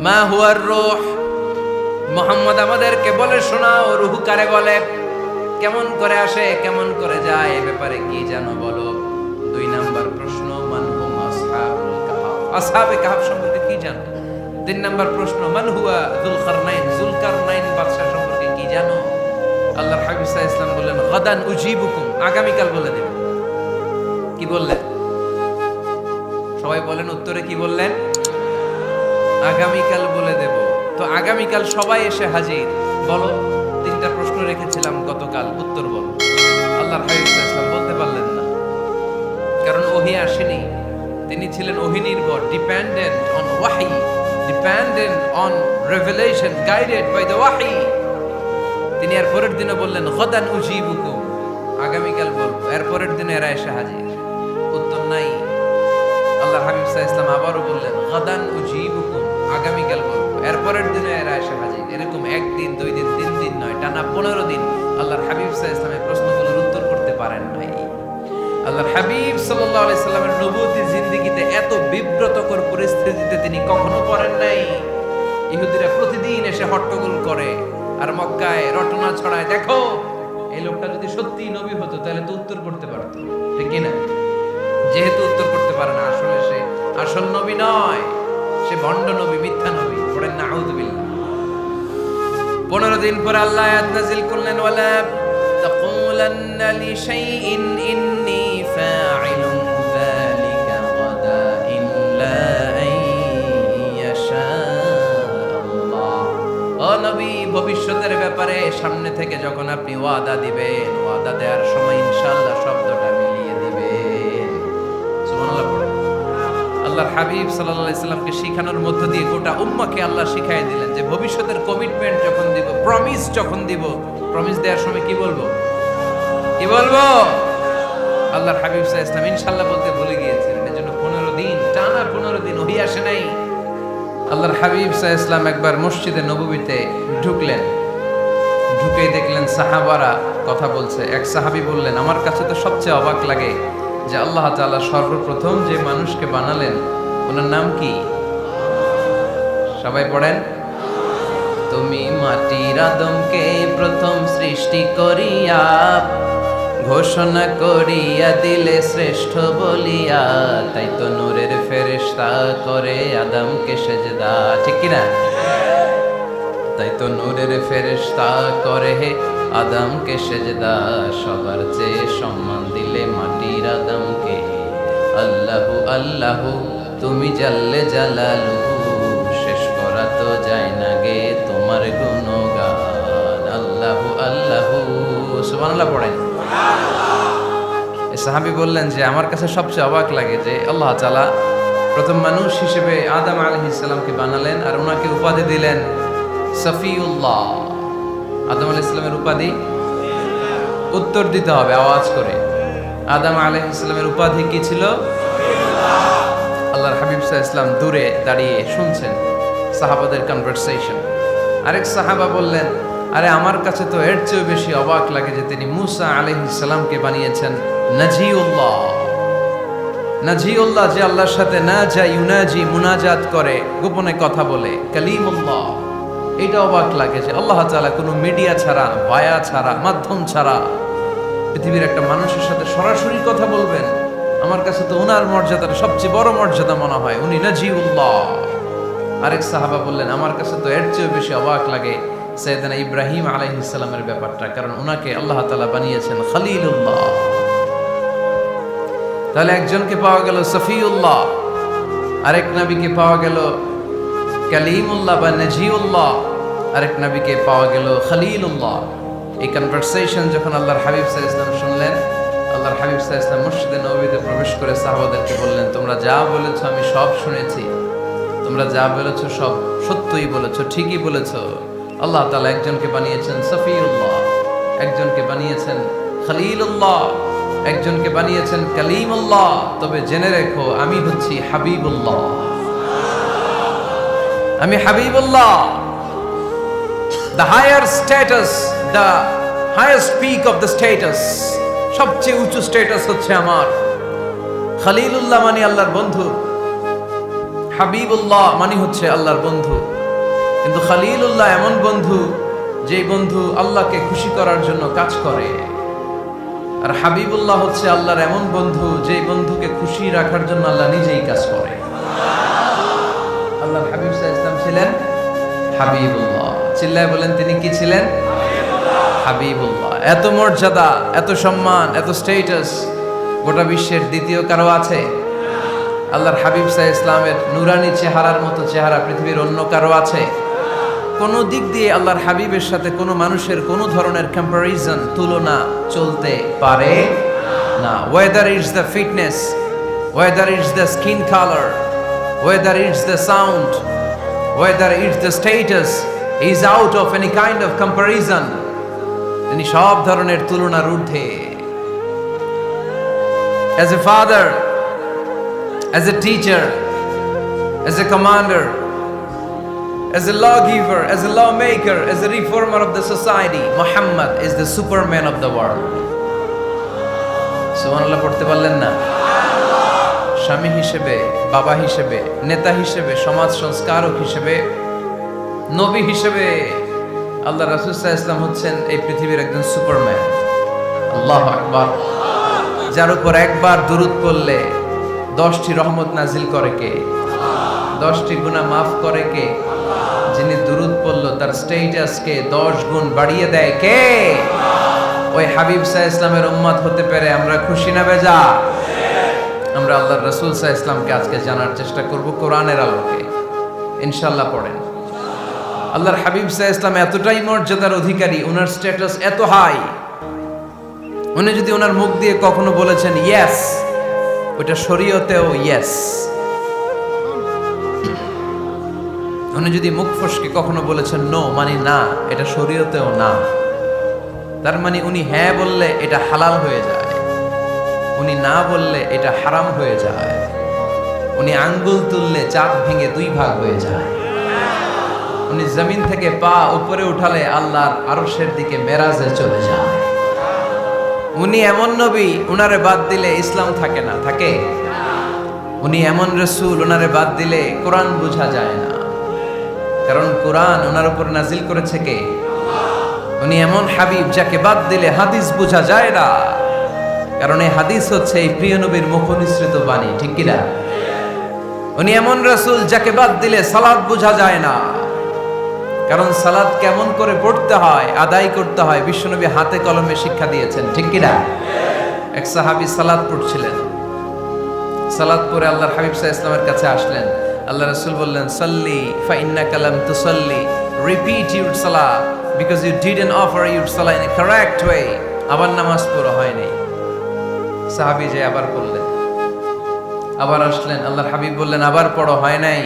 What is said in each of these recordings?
মা হুয়ার রূহ, মুহাম্মদ আমাদেরকে বলে শোনাও রূহ কারে বলে, কেমন করে আসে, কেমন করে যায়, এ ব্যাপারে কি জানো বলো। 2 নাম্বার প্রশ্ন, মান হুম আসহাবুল কাহফ, আসহাবে কাহফ সম্পর্কে কি জানো। 3 নাম্বার প্রশ্ন, মান হুয়া যুলকারনাইন, যুলকারনাইন বাদশা সম্পর্কে কি জানো। আল্লাহর হাবিব সাল্লাল্লাহু আলাইহি ওয়াসাল্লাম বললেন গাদান উজিবুকুম, আগামীকাল বলে দেব। কি বললেন? সবাই বলেন উত্তরে কি বললেন? আগামীকাল বলে দেব। তো আগামীকাল সবাই এসে হাজির। বলো, 3টা প্রশ্ন রেখেছিলাম গতকাল, উত্তর বলো। আল্লাহর হাবিব সাল্লাল্লাহু আলাইহি ওয়াসাল্লাম বলতে পারলেন না, কারণ ওহী আসেনি। তিনি ছিলেন ওহী নির্ভর, ডিপেন্ডেন্ট অন ওয়াহি, dependent on revelation, guided by the ওয়াহি। তিনি এর পরের দিনে বললেন গাদান উজিবুকুম, আগামীকাল বলবো। এর পরের দিনে এরা এসে হাজির, উত্তর নাই। আল্লাহর হাবিব সাল্লাল্লাহু আলাইহি ওয়াসাল্লাম আবারও বললেন গাদান উজিবুকুম, আগামীকাল বলবো। এর পরের দিনে এরা এসে হাজির। এরকম 1 দিন 2 দিন 3 দিন নয়, টানা 15 দিন আল্লাহর হাবিব সাল্লাল্লাহু আলাইহি ওয়াসাল্লামের প্রশ্নগুলোর উত্তর করতে পারেন নাই। আল্লাহর হাবিব সাল্লাল্লাহু আলাইহি সাল্লামের নবুয়তী জিন্দেগিতে এত বিব্রতকর পরিস্থিতিতে তিনি কখনো পড়েন নাই। ইহুদিরা প্রতিদিন এসে হট্টগোল করে আর মক্কায় রটনা ছড়ায়, দেখো এই লোকটা যদি সত্যি নবী হতো তাহলে তো উত্তর করতে পারতো, ঠিক কি না? যেহেতু উত্তর করতে পারে না, আসলে সে আসল নবী নয়, সে ভণ্ড নবী, মিথ্যা নবী। পড়েন নাউযুবিল্লাহ। 15 দিন পর আল্লাহ আয়াত নাযিল করলেন, ওয়ালা তাকুলান্না লিশাইইন ইন্নী ফাইলুন যালিকা গাদা ইল্লা আইয়াশা আল্লাহ। ও নবী, ভবিষ্যতের ব্যাপারে সামনে থেকে যখন আপনি ওয়াদা দিবেন, ওয়াদা দেওয়ার সময় ইনশাআল্লাহ শব্দটা মিলিয়ে দিবেন। সুবহানাল্লাহ পড়েন। আল্লাহর হাবিব সাল্লাল্লাহু আলাইহি সাল্লামকে শিখানোর মধ্য দিয়ে গোটা উম্মাহকে আল্লাহ শিখাই দিলেন যে ভবিষ্যতের কমিটমেন্ট যখন দিব, প্রমিস যখন দিব, প্রমিস দেওয়ার সময় কি বলবো? কি বলবো? আল্লাহর হাবিব সাল্লাল্লাহু আলাইহি সাল্লাম ইনশাআল্লাহ বলতে ভুলে গিয়েছিলেন। এজন্য 15 দিন, টানা 15 দিন ওহী আসে নাই। আল্লাহর হাবিব সাল্লাল্লাহু আলাইহি সাল্লাম একবার মসজিদে নববীতে ঢুকলেন, ঢুকেই দেখলেন সাহাবারা কথা বলছে। এক সাহাবী বললেন, আমার কাছে তো সবচেয়ে অবাক লাগে যে আল্লাহ তাআলা সর্বপ্রথম যে মানুষকে বানালেন ওনার নাম কি? সবাই পড়েন, তুমি মাটির আদমকে প্রথম সৃষ্টি করিয়া ঘোষণা করিয়া দিলে শ্রেষ্ঠ বলিয়া, তাই তো নূরের ফেরেশতা করে আদমকে সেজদা, ঠিক কি না? তাই তো নূরের ফেরেশতা করে আদমকে সেজদা, সবার চেয়ে সম্মান দিলে মাটির আদমকে। আল্লাহু আল্লাহু তুমি জাল্লে জালালুহু, শেষ করা তো যায় না গে তোমার গুণগান। আল্লাহু আল্লাহু, সুবহানাল্লাহ পড়েন। এই সাহাবী বললেন যে আমার কাছে সবচেয়ে অবাক লাগে যে আল্লাহ তাআলা প্রথম মানুষ হিসেবে আদম আলাইহিস সালামকে বানালেন আর ওনাকে উপাধি দিলেন সফিউল্লাহ। আদম আলাইহিস সালামের উপাধি উত্তর দিতে হবে আওয়াজ করে। আদম আলাইহিস সালামের উপাধি কি ছিল? আল্লাহর হাবিব সাল্লাল্লাহু আলাইহি ওয়াসাল্লাম দূরে দাঁড়িয়ে শুনছেন সাহাবাদের কনভারসেশন। আরেক সাহাবা বললেন, আরে আমার কাছে তো এর চেয়ে বেশি অবাক লাগে যে তিনি মুসা আলাইহিস সালামকে বানিয়েছেন নাজিউল্লাহ। নাজিউল্লাহ, যে আল্লাহর সাথে না যা ইউনাজি, মুনাজাত করে, গোপনে কথা বলে, কালিমুল্লাহ। এটা অবাক লাগে যে আল্লাহ তাআলা কোনো মিডিয়া ছাড়া, ভায়া ছাড়া, মাধ্যম ছাড়া পৃথিবীর একটা মানুষের সাথে সরাসরি কথা বলবেন। আমার কাছে তো ওনার মর্যাদাটা সবচেয়ে বড় মর্যাদা মনে হয়, উনি নাজিউল্লাহ। আরেক সাহাবা বললেন, আমার কাছে তো এর চেয়ে বেশি অবাক লাগে সাইয়েদনা ইব্রাহিম আলাইহিস সালামের ব্যাপারটা, কারণ ওনাকে আল্লাহ তাআলা বানিয়েছেন খলিলুল্লাহ। তাহলে একজনকে পাওয়া গেল সফিউল্লাহ, আরেক নবীকে পাওয়া গেল কালিমুল্লাহ বা নাজিউল্লাহ, আরেক নবীকে পাওয়া গেল খলিলুল্লাহ। এই কনভারসেশন যখন আল্লাহর হাবিব সাল্লাল্লাহু আলাইহি ওয়াসাল্লাম শুনলেন, আল্লাহর হাবিব সাল্লাল্লাহু আলাইহি ওয়াসাল্লাম মসজিদে নববীতে প্রবেশ করে সাহাবাদেরকে বললেন, তোমরা যা বলেছো আমি সব শুনেছি, তোমরা যা বলেছো সব সত্যই বলেছো, ঠিকই বলেছো। আল্লাহ তাআলা একজনকে বানিয়েছেন সফিউল্লাহ, একজনকে বানিয়েছেন খলিলুল্লাহ, একজনকে বানিয়েছেন কালিমুল্লাহ। তবে জেনে রেখো আমি হচ্ছি হাবিবুল্লাহ, আমি Habibullah. The higher status, the highest peak of the status, সবচেয়ে উঁচু স্ট্যাটাস হচ্ছে আমার। খলিলুল্লাহ মানে আল্লাহর বন্ধু, হাবিবুল্লাহ মানে হচ্ছে আল্লাহর বন্ধু, কিন্তু খলিলুল্লাহ এমন বন্ধু যে বন্ধু আল্লাহকে খুশি করার জন্য কাজ করে। আর হাবিবুল্লাহ হচ্ছে আল্লাহর এমন বন্ধু যে বন্ধুকে খুশি রাখার জন্য আল্লাহ নিজেই কাজ করে। আল্লাহর হাবিব সাল্লাল্লাহু আলাইহি ওয়াসাল্লাম ছিলেন হাবিবুল্লাহ। চিল্লায় বলেন তিনি কি ছিলেন? হাবিবুল্লাহ। এত মর্যাদা, এত সম্মান, এত স্ট্যাটাস গোটা বিশ্বের দ্বিতীয় কারো আছে? আল্লাহর হাবিব সাল্লাল্লাহু আলাইহি ওয়াসাল্লামের নুরানি চেহারার মতো চেহারা পৃথিবীর অন্য কারো আছে? কোনো দিক দিয়ে আল্লাহর হাবিবের সাথে কোনো মানুষের কোনো ধরনের কম্পারিজন, তুলনা চলতে পারে না। Whether it's the fitness, whether it's the skin colour, whether it's the sound, whether it's the status, is out of any kind of comparison. তিনি সব ধরনের তুলনার ঊর্ধ্বে। As a father, as a teacher, as a commander, as a lawgiver, as a lawmaker, as a reformer of the society, Muhammad is the superman of the world. সুবহানাল্লাহ পড়তে পারলেন না? স্বামী হিসেবে, বাবা হিসেবে, নেতা হিসেবে, সমাজ সংস্কারক হিসেবে, নবী হিসেবে আল্লাহ রাসূল সাল্লাল্লাহু আলাইহি ওয়াসাল্লাম হচ্ছেন এই পৃথিবীর একজন সুপারম্যান। আল্লাহু আকবার। যার উপর একবার দুরূদ পড়লে 10টি রহমত নাজিল করে কে? 10টি গুনাহ মাফ করে কে? যিনি দুরূদ পড়ল তার স্ট্যাটাসকে 10 গুণ বাড়িয়ে দেয় কে? ওই হাবিব সাল্লাল্লাহু আলাইহি ওয়াসাল্লামের উম্মত হতে পেরে আমরা খুশি না বেজা? আমরা আল্লাহর রাসূল সাল্লাল্লাহু আলাইহি ওয়াসাল্লামকে আজকে জানার চেষ্টা করব কোরআনের আলোকে। ইনশাআল্লাহ পড়েন। আল্লাহর হাবিব সাল্লাল্লাহু আলাইহি ওয়াসাল্লাম এতটাই মর্যাদার অধিকারী, ওনার স্ট্যাটাস এত হাই, উনি যদি ওনার মুখ দিয়ে কখনো বলেছেন ইয়েস, ওটা শরীয়তেও ইয়েস। উনি যদি মুখ ফসকে কখনো বলেছেন নো, মানে না, এটা শরীয়তেও না। তার মানে উনি হ্যাঁ বললে এটা হালাল হয়ে যায়, উনি না বললে এটা হারাম হয়ে যায়। উনি আঙ্গুল তুললে চাঁদ ভেঙে 2 ভাগ হয়ে যায়। উনি জমিন থেকে পা উপরে উঠালে আল্লাহর আরশের দিকে মেরাজে চলে যায়। উনি এমন নবী, উনারে বাদ দিলে ইসলাম থাকে না, থাকে? উনি এমন রাসূল, উনারে বাদ দিলে কোরআন বোঝা যায় না, কারণ কোরআন ওনার উপর নাজিল করেছে কে? উনি এমন হাবিব যাকে বাদ দিলে হাদিস বোঝা যায় না, কারণ এই হাদিস হচ্ছে এই প্রিয় নবীর মুখনিসৃত বাণী, ঠিক কি না? উনি এমন রাসূল যাকে বাদ দিলে সালাত বোঝা যায় না, কারণ সালাত কেমন করে পড়তে হয়, আদায় করতে হয় বিশ্বনবী হাতে কলমে শিক্ষা দিয়েছেন, ঠিক কি না? এক সাহাবী সালাত পড়ছিলেন, সালাত পড়ে আল্লাহর হাবিব সাল্লাল্লাহু আলাইহি ওয়াসাল্লামের কাছে আসলেন। আল্লাহ রাসূল বললেন সাল্লি ফা ইন্নাকা লাম তুসাল্লি, রিপিট ইউর সালাত because you didn't offer your সালাত ইন এ কারেক্ট ওয়ে। আবার নামাজ পড়া হয় নাই। সাহাবী যে আবার পড়লেন, আবার আসলেন, আল্লাহর হাবিব বললেন আবার পড়া হয় নাই।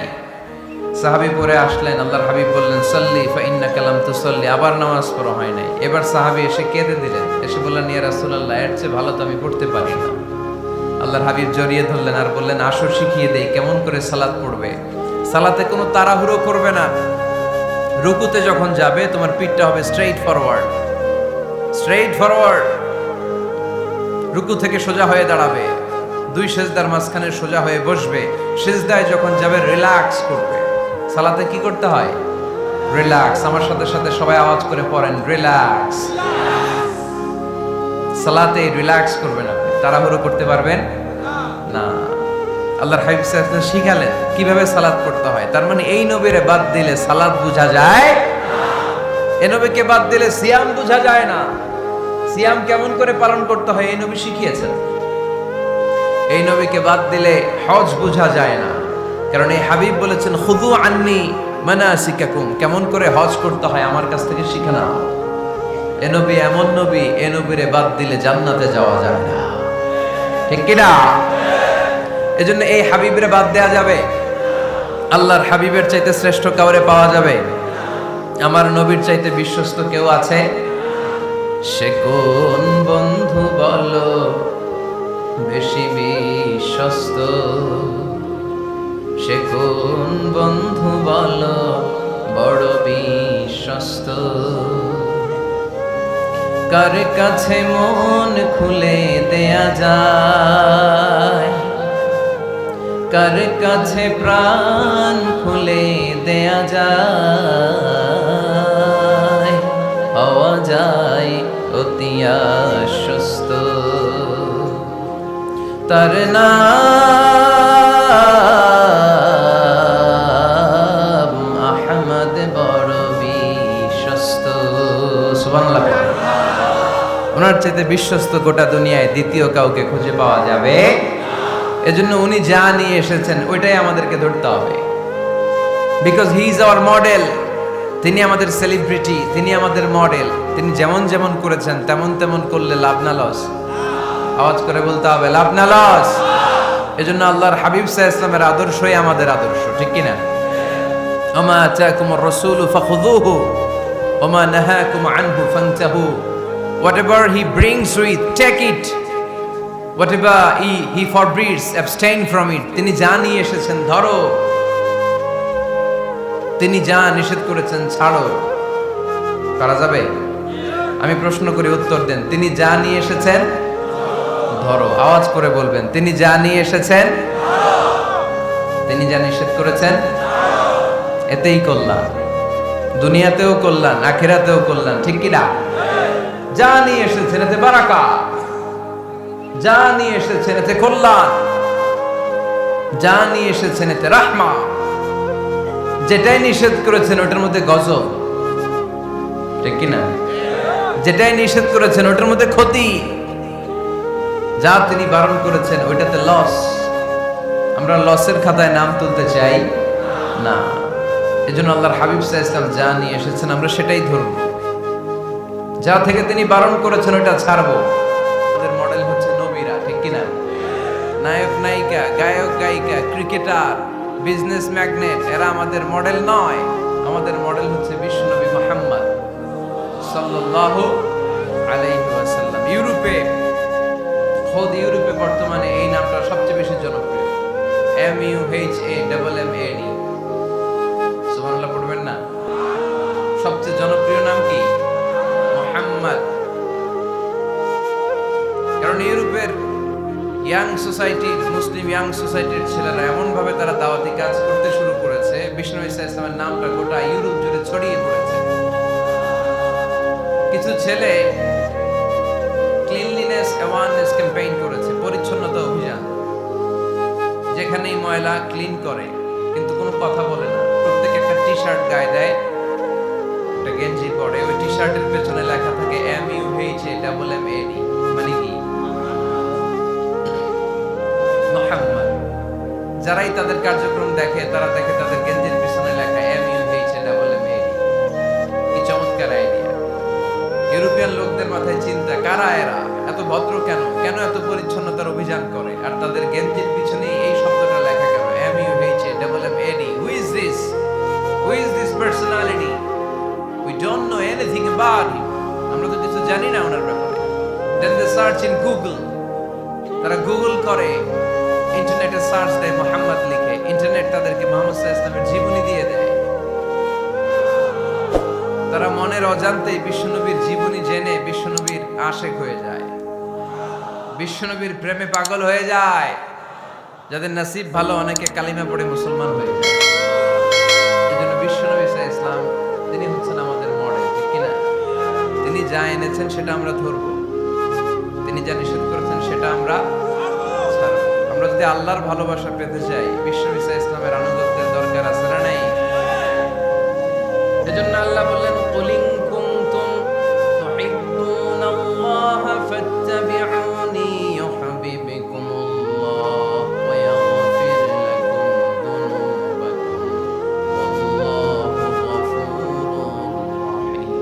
সাহাবী পড়ে আসলেন, আল্লাহর হাবিব বললেন সাল্লি ফা ইন্নাকা লাম তুসাল্লি, আবার নামাজ পড়া হয় নাই। এবার সাহাবী এসে কেঁদে দিলেন, এসে বললেন ইয়া রাসূলুল্লাহ, এর চেয়ে ভালো তো আমি পড়তে পারি না। আল্লাহর হাবিব জড়িয়ে ধরলেন আর বললেন আসো শিখিয়ে দেই কেমন করে সালাত পড়বে। সালাতে কোনো তাড়াহুড়ো করবে না। রুকুতে যখন যাবে তোমার পিঠটা হবে স্ট্রেইট ফরওয়ার্ড, স্ট্রেইট ফরওয়ার্ড। রুকু থেকে সোজা হয়ে দাঁড়াবে, 2 সেজদার মাঝখানে সোজা হয়ে বসবে। সিজদায় যখন যাবে রিল্যাক্স করবে। সালাতে কি করতে হয়? রিল্যাক্স। আমার সাথে সাথে সবাই আওয়াজ করে পড়েন রিল্যাক্স। সালাতে রিল্যাক্স করবেন আপনি, তাড়াহুড়ো করতে পারবেন না। আল্লাহর হাবিব সাল্লাল্লাহু আলাইহি ওয়াসাল্লাম শিখালেন কিভাবে সালাত পড়তে হয়। তার মানে এই নবীরে বাদ দিলে সালাত বোঝা যায় না, এই নবীকে বাদ দিলে সিয়াম বোঝা যায় না। সিয়াম কেমন করে পালন করতে হয় এই নবী শিখিয়েছেন। এই নবীকে বাদ দিলে হজ বোঝা যায় না, কারণ এই হাবিব বলেছেন খুযু আন্নী মানাসিকাকুম, কেমন করে হজ করতে হয় আমার কাছ থেকে শিখে নাও। এ নবী এমন নবী, এ নবীরে বাদ দিলে জান্নাতে যাওয়া যায় না, ঠিক কি না? এজন্য এই হাবিবরে বাদ দেয়া যাবে? আল্লাহর হাবিবের চাইতে শ্রেষ্ঠ কাউরে পাওয়া যাবে? আমার নবীর চাইতে বিশ্বস্ত কেউ আছে? সে কোন বন্ধু বলো বেশি বিশ্বস্ত, সে কোন বন্ধু বলো বড় বিশ্বস্ত। কার কাছে মন খুলে দেয়া যায়, কার কাছে প্রাণ খুলে দেয়া যায়, হওয়া যায় অতি আশ্বস্ত। তার নাম আহমদ বড় বিশ্বস্ত। সুবহানাল্লাহ। ওনার চাইতে বিশ্বস্ত গোটা দুনিয়ায় দ্বিতীয় কাউকে খুঁজে পাওয়া যাবে। এজন্য উনি যা নিয়ে এসেছেন ওইটাই আমাদেরকে ধরতে হবে, because he is our model. তিনি আমাদের সেলিব্রিটি, তিনি আমাদের মডেল। তিনি যেমন যেমন করেছেন তেমন তেমন করলে লাভ না লস? আওয়াজ করে বলতে হবে লাভ না লস? এজন্য আল্লাহর হাবিব সাল্লাল্লাহু আলাইহি ওয়াসাল্লামের আদর্শই আমাদের আদর্শ, ঠিক কি না? ওমা আতাকুমুর রাসূলু ফাখুযুহু ওমা নাহাকুম আনহু ফান্তাহু। Whatever he brings with, take it. Whatever he forbids, abstain from it. তিনি যা নিয়ে এসেছেন ধরো, তিনি যা নিষেধ করেছেন ছাড়ো। করা যাবে? আমি প্রশ্ন করি, উত্তর দেন। তিনি যা নিয়ে এসেছেন ধরো। আওয়াজ করে বলবেন, তিনি যা নিয়ে এসেছেন, তিনি যা নিষেধ করেছেন, এতেই কল্যাণ। দুনিয়াতেও কল্যাণ, আখিরাতেও কল্যাণ, ঠিক কি না? যা নিয়ে এসেছেন এতে বারাকা, যা নিয়ে এসেছেন এতে কল্যাণ, যা নিয়ে এসেছেন এতে রাহমা। যেটাই নিষেধ করেছেন ওটার মধ্যে গজব, ঠিক কি না? যেটাই নিষেধ করেছেন ওটার মধ্যে ক্ষতি, যা তিনি বারণ করেছেন ওইটাতে লস। আমরা লসের খাতায় নাম তুলতে চাই না। এজন্য আল্লাহর হাবিব সাল্লাল্লাহু আলাইহি ওয়াসাল্লাম যা নিয়ে এসেছেন আমরা সেটাই ধরব, যা থেকে তিনি বারণ করেছেন ওটা ছাড়বো। আমাদের মডেল হচ্ছে নবীরা, ঠিক কিনা? নায়ক নায়িকা, গায়ক গায়িকা, ক্রিকেটার, বিজনেস ম্যাগনেট, এরা আমাদের মডেল নয়। আমাদের মডেল হচ্ছে বিশ্বনবী মুহাম্মদ সাল্লাল্লাহু আলাইহি ওয়াসাল্লাম। ইউরোপে, খোদ ইউরোপে বর্তমানে এই নামটা সবচেয়ে বেশি জনপ্রিয়, MUHAMMAD। সুবহানাল্লাহ পড়বেন না? সবচেয়ে জনপ্রিয় নাম কি? মুহাম্মদ। কারণ ইউরোপের ইয়াং সোসাইটির, মুসলিম ইয়াং সোসাইটির ছেলেরা এমন ভাবে তারা দাওয়াতি কাজ করতে শুরু করেছে, বিষ্ণু ঈসা ইসলামের নামটা গোটা ইউরোপ জুড়ে ছড়িয়ে পড়েছে। কিছু ছেলে ক্লিনলিনেস অ্যাওয়ারনেস ক্যাম্পেইন করেছে, পরিচ্ছন্নতা অভিযান। যেখানেই ময়লা ক্লিন করে, কিন্তু কোনো কথা বলে না। প্রত্যেক একটা টি শার্ট গায়ে দেয়, একটা গেঞ্জি পরে, ওই টি শার্টের পেছনে লেখা থাকে MUHAMMAD, মানে কি? মুহাম্মদ। যারাই তাদের কার্যক্রম দেখে তারা দেখে তাদের গেঞ্জির পিছনে লেখা MUHAMMAD। কি চমৎকার আইডিয়া! ইউরোপিয়ান লোকদের মাথায় চিন্তা, কারা এরা, এত ভদ্র কেন, কেন এত পরিচ্ছন্নতার অভিযান করে, আর তাদের গেঞ্জির পিছনে এই শব্দটা লেখা কেন, MUHAMMAD? Who is this? Who is this personality? We don't know anything about him. আমরা তো কিছু জানি না ওনার ব্যাপারে। Then they search in Google. তারা গুগল করে, ইন্টারনেটে সার্চ দেয়, মুহাম্মদ লিখে, ইন্টারনেট তাদেরকে মুহাম্মদ সাল্লাল্লাহু আলাইহি ওয়াসাল্লামের জীবনী দিয়ে দেয়। তারা মনের অজান্তেই বিশ্বনবীর জীবনী জেনে বিশ্বনবীর আশেক হয়ে যায়, বিশ্বনবীর প্রেমে পাগল হয়ে যায়। যাদের নসিব ভালো, অনেকে কালিমা পড়ে মুসলমান হয়ে যায়। এজন্য বিশ্বনবী সাল্লাল্লাহু আলাইহি ওয়াসাল্লাম তিনি হচ্ছেন আমাদের মডেল, ঠিক কিনা? তিনি যা এনেছেন সেটা আমরা ধরব, তিনি যা নিষেধ করেছেন সেটা আমরা ছাড়ব। আমরা যদি আল্লাহর ভালোবাসা পেতে চাই, বিশ্বনবী সাল্লাল্লাহু আলাইহি ওয়াসাল্লামের আনুগত্যের দরকার আছে না নাই? এজন্য আল্লাহ বললেন, কুল ইন কুনতুম তুহিব্বুনাল্লাহা ফাত্তাবিউনি ইউহিব্বুকুমুল্লাহ ওয়া ইয়াগফির লাকুম যুনুবাকুম ওয়াল্লাহু গফুরুর রাহিম।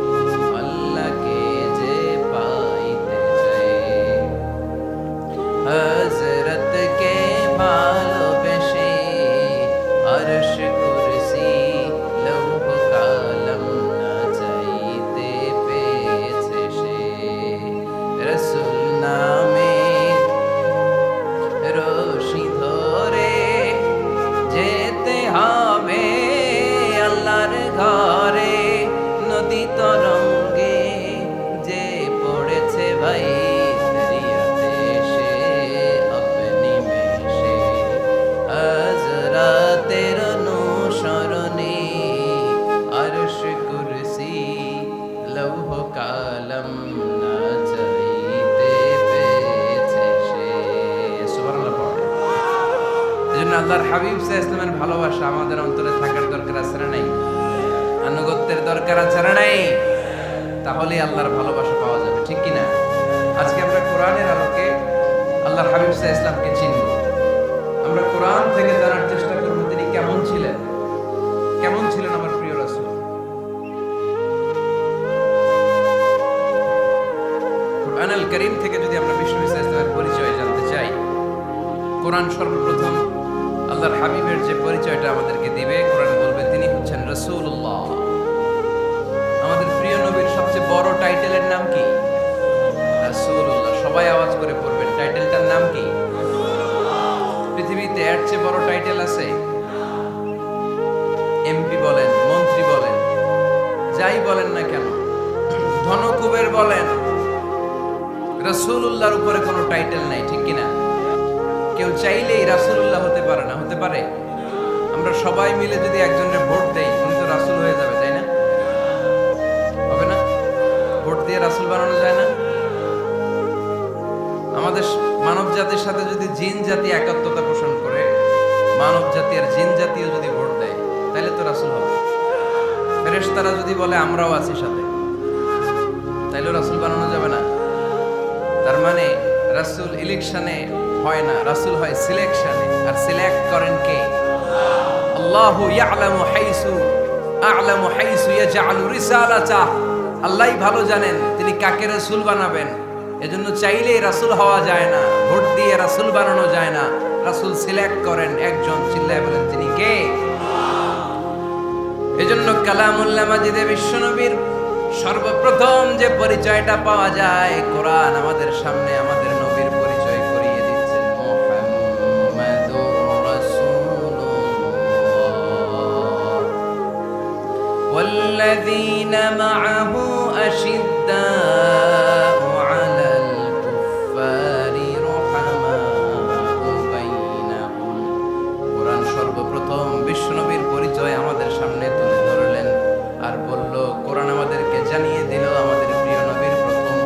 আল্লাহকে যে পাইতে চায়, হযরতকে ভালোবেসে আরশ কুরসি লৌহ কালাম না আল্লাহর হাবিব সাল্লাল্লাহু আলাইহি ওয়াসাল্লামের ভালোবাসা আমাদের অন্তরে থাকার দরকার আছে না নাই? আনুগত্যের দরকার আছে না নাই? তাহলে আল্লাহর ভালোবাসা পাওয়া যাবে, ঠিক কি না? আজকে আমরা কোরআনের আলোকে আল্লাহর হাবিব সাল্লাল্লাহু আলাইহি ওয়াসাল্লামকে চিনব। আমরা কোরআন থেকে জানার চেষ্টা করব তিনি কেমন ছিলেন, কেমন ছিলেন আমার প্রিয় রাসূল। কোরআনুল কারীম থেকে যদি আমরা বিষ্ণু সাল্লাল্লাহু আলাইহি ওয়াসাল্লামের পরিচয় জানতে চাই, কোরআন সর্বপ্রথম আল্লাহর হাবিবের যে পরিচয়টা আমাদেরকে দিবে, কোরআন বলবে তিনি হচ্ছেন রাসূলুল্লাহ। আমাদের প্রিয় নবীর সবচেয়ে বড় টাইটেলের নাম কি? রাসূলুল্লাহ। সবাই আওয়াজ করে পড়বেন, টাইটেলটার নাম কি? পৃথিবীতে এর চেয়ে বড় টাইটেল আছে? এমপি বলেন, মন্ত্রী বলেন, যাই বলেন না কেন, ধনকুবের বলেন, রাসূলুল্লাহর উপরে কোনো টাইটেল নাই, ঠিক কিনা? কেউ চাইলেই রাসূলুল্লাহ হতে পারে না, হতে পারে? আমরা সবাই মিলে যদি একজনের ভোট দেই, উনি তো রাসূল হয়ে যাবে, তাই না? হবে না? ভোট দিয়ে রাসূল বানানো যায় না? আমাদের মানব জাতির সাথে যদি জিন জাতি একাত্মতা পোষণ করে, মানব জাতি আর জিন জাতিও যদি ভোট দেয়, তাহলে তো রাসূল হবে। ফেরেশতারা যদি বলে আমরাও আছি সাথে, তাইলেও রাসূল বানানো যাবে না। তার মানে রাসূল ইলেকশনে হয় না, রাসূল হয় সিলেকশনে। আর সিলেক্ট করেন কে? আল্লাহু ইয়ালামু হাইসু ইয়াজআলু রিসালাতাহ। আল্লাহই ভালো জানেন তিনি কাকে রাসূল বানাবেন। এজন্য চাইলেই রাসূল হওয়া যায় না, ভোট দিয়ে রাসূল বানানো যায় না। রাসূল সিলেক্ট করেন একজন, চিল্লায় বলেন তিনি কে? এজন্য কালামুল্লাহ মাজিদে বিশ্বনবীর সর্বপ্রথম যে পরিচয়টা পাওয়া যায়, কোরআন আমাদের সামনে আমাদের নবীর পরিচয় করিয়ে দিচ্ছেন, মুহাম্মাদুর রাসূলুল্লাহ ওয়াল্লাযীনা মা'আহু আশিদ্দাউ আলাল কুফফারি রুহামাউ বাইনাহুম। কোরআন সর্বপ্রথম বিশ্বনবীর পরিচয় আমাদের সামনে তুলে ধরলেন আর বলল, কোরআন আমাদেরকে জানিয়ে দিল আমাদের প্রিয় নবীর প্রথম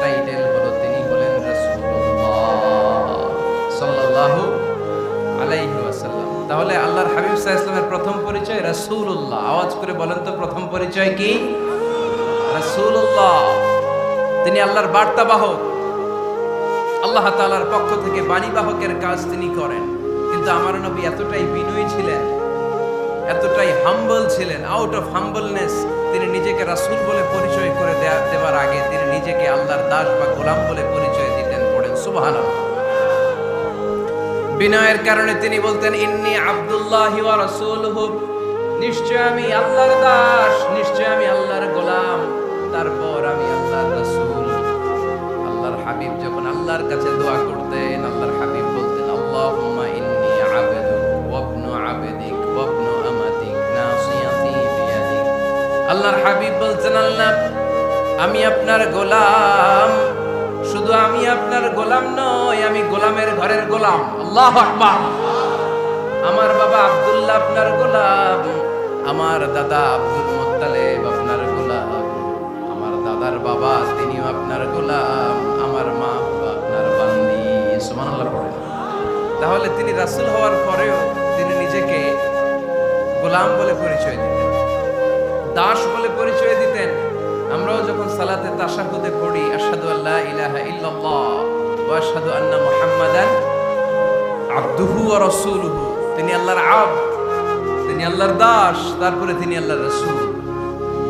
টাইটেল হলো তিনি হলেন রাসূলুল্লাহ সাল্লাল্লাহু আলাইহি ওয়াসাল্লাম। তাহলে আল্লাহর হাবিব সাল্লাল্লাহু আলাইহি ওয়াসাল্লামের প্রথম পরিচয় রাসূলুল্লাহ। আওয়াজ করে বলেন তো, প্রথম পরিচয় কি? রাসূলুল্লাহ। তিনি আল্লাহর বার্তাবাহক, আল্লাহ তাআলার পক্ষ থেকে বাণীবাহকের কাজ তিনি করেন। কিন্তু আমার নবী এতটাই বিনয়ী ছিলেন, এতটাই হাম্বল ছিলেন, আউট অফ হাম্বলনেস তিনি নিজেকে রাসূল বলে পরিচয় করে দেওয়ার আগে তিনি নিজেকে আল্লাহর দাস বা গোলাম বলে পরিচয় দিতেন। পড়েন সুবহানাল্লাহ। বিনয়ের কারণে তিনি বলতেন, ইন্নী আব্দুল্লাহি ওয়া রাসূলুহু, নিশ্চয় আমি আল্লাহর দাস, নিশ্চয় আমি আল্লাহর গোলাম, তারপর আমি আল্লাহর রাসূল। আল্লাহর হাবিব যখন আল্লাহর কাছে দোয়া করতেন, আল্লাহর হাবিব বলতেন, আল্লাহুম্মা ইন্নী আবদুক ওয়া ইবনু আবদিক ওয়া ইবনু আমাতিক নাসিয়াতি বিয়াদিক। আল্লাহর হাবিব বলতেন, আল্লাহ আমি আপনার গোলাম, শুধু আমি আপনার গোলাম নই, আমি গোলামের ঘরের গোলাম। আল্লাহু আকবার। আমার বাবা আব্দুল্লাহ আপনার গোলাম, আমার দাদা আব্দুল মুত্তালিব আপনার গোলাম, আমার দাদার বাবা তিনিও আপনার গোলাম, আমার মা বাবা আপনার বান্দি। সুবহানাল্লাহ পড়েন। তাহলে তিনি রাসূল হওয়ার পরেও তিনি নিজেকে গোলাম বলে পরিচয় দিতেন, দাস বলে পরিচয় দিতেন। আমরাও যখন সালাতে তাশাহুদে পড়ি, আশহাদু আল্লা ইলাহা ইল্লাল্লাহ ওয়া আশহাদু আন্না মুহাম্মাদান আবদুহু ওয়া রাসূলুহু, তিনি আল্লাহর আবদ, তিনি আল্লাহর দাস, তারপরে তিনি আল্লাহর রাসূল।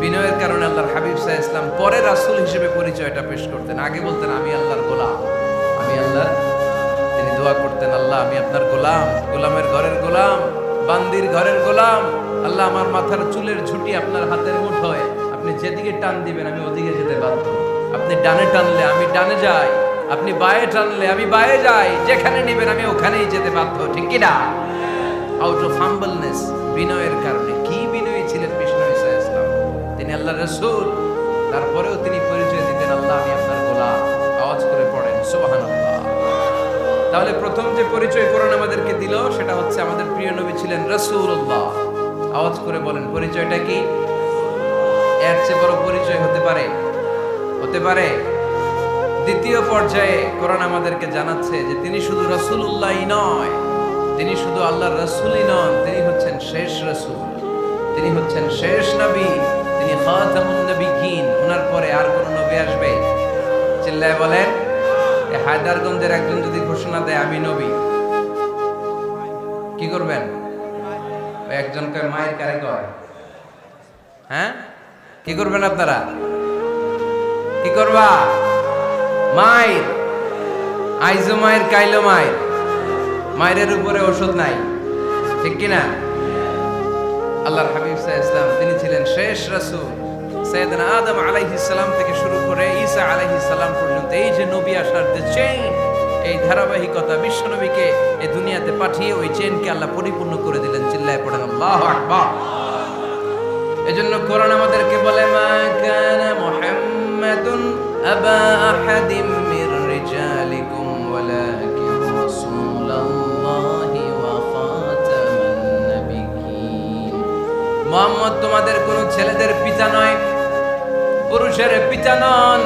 বিনয়ের কারণে আল্লাহর হাবিব সাল্লাল্লাহু আলাইহি ওয়াসাল্লাম পরে রাসূল হিসেবে পরিচয়টা পেশ করতেন। আগে বলতেন আমি আল্লাহর গোলাম, আমি আল্লাহ। তিনি দোয়া করতেন, আল্লাহ আমি আপনার গোলাম, গোলামের ঘরের গোলাম, বান্দির ঘরের গোলাম। আল্লাহ আমার মাথার চুলের ঝুঁটি আপনার হাতের মুঠোয়, আপনি যেদিকে টান দিবেন আমি ওদিকে যেতে বাধ্য। আপনি ডানে টানলে আমি ডানে যাই, আপনি বায়ে টানলে আমি বায়ে যাই, যেখানে নেবেন আমি ওখানেই যেতে বাধ্য, ঠিক কি না? আউট অফ হাম্বলনেস, বিনয়ের কারণে। কি বিনয়ী ছিলেন বিষ্ণু সাল্লাল্লাহু আলাইহি ওয়াসাল্লাম। তিনি আল্লাহর রাসূল, তারপরেও তিনি পরিচয় দিতেন আল্লাহ আমি আপনার গোলাম। আওয়াজ করে পড়েন সুবহানাল্লাহ। তাহলে প্রথম যে পরিচয় কোরআন আমাদেরকে দিল সেটা হচ্ছে আমাদের প্রিয় নবী ছিলেন রাসূলুল্লাহ। আওয়াজ করে বলেন পরিচয়টা কি? এর চেয়ে বড় পরিচয় হতে পারে? হতে পারে? দ্বিতীয় পর্যায়ে কোরআন আমাদেরকে জানাচ্ছে যে তিনি শুধু রাসূলুল্লাহই নয়, তিনি শুধু আল্লাহর রাসূলই নন, তিনি হচ্ছেন শেষ রাসূল, তিনি হচ্ছেন শেষ নবী, তিনি খাতামুন নবিয়্যিন। ওনার পরে আর কোন নবী আসবে? চিল্লায় বলেন। এই হায়দারগঞ্জের একজন যদি ঘোষণা দেয় আমি নবী, কি করবেন? ওই একজনকে মায়ের কারে কয়? হ্যাঁ, কি করবেন আপনারা? কি করবা? মায়ের আইজো মায়ের কাইলো মায়ের, মায়ের উপরে ওষুধ নাই, ঠিক কিনা? আল্লাহর হাবিব সাল্লাল্লাহু আলাইহি ওয়াসাল্লাম তিনি ছিলেন শেষ রাসূল। সাইয়েদনা আদম আলাইহিস সালাম থেকে শুরু করে ঈসা আলাইহিস সালাম পর্যন্ত এই যে নবী আসার যে চেইন, এই ধারাবাহিকতা, বিশ্ব নবীকে এই দুনিয়াতে পাঠিয়ে ওই চেইনকে আল্লাহ পরিপূর্ণ করে দিলেন। চিল্লায় পড়েন আল্লাহু আকবার। এজন্য কোরআন আমাদেরকে বলে, মা কানা মুহাম্মাদুন আবা আহাদিম মির রিজালিকুম ওয়ালাকিন রাসূলুল্লাহি ওয়া খাতামান নাবিয়্যিন। মুহাম্মদ তোমাদের কোন ছেলেদের পিতা নয়, পুরুষের পিতা নন,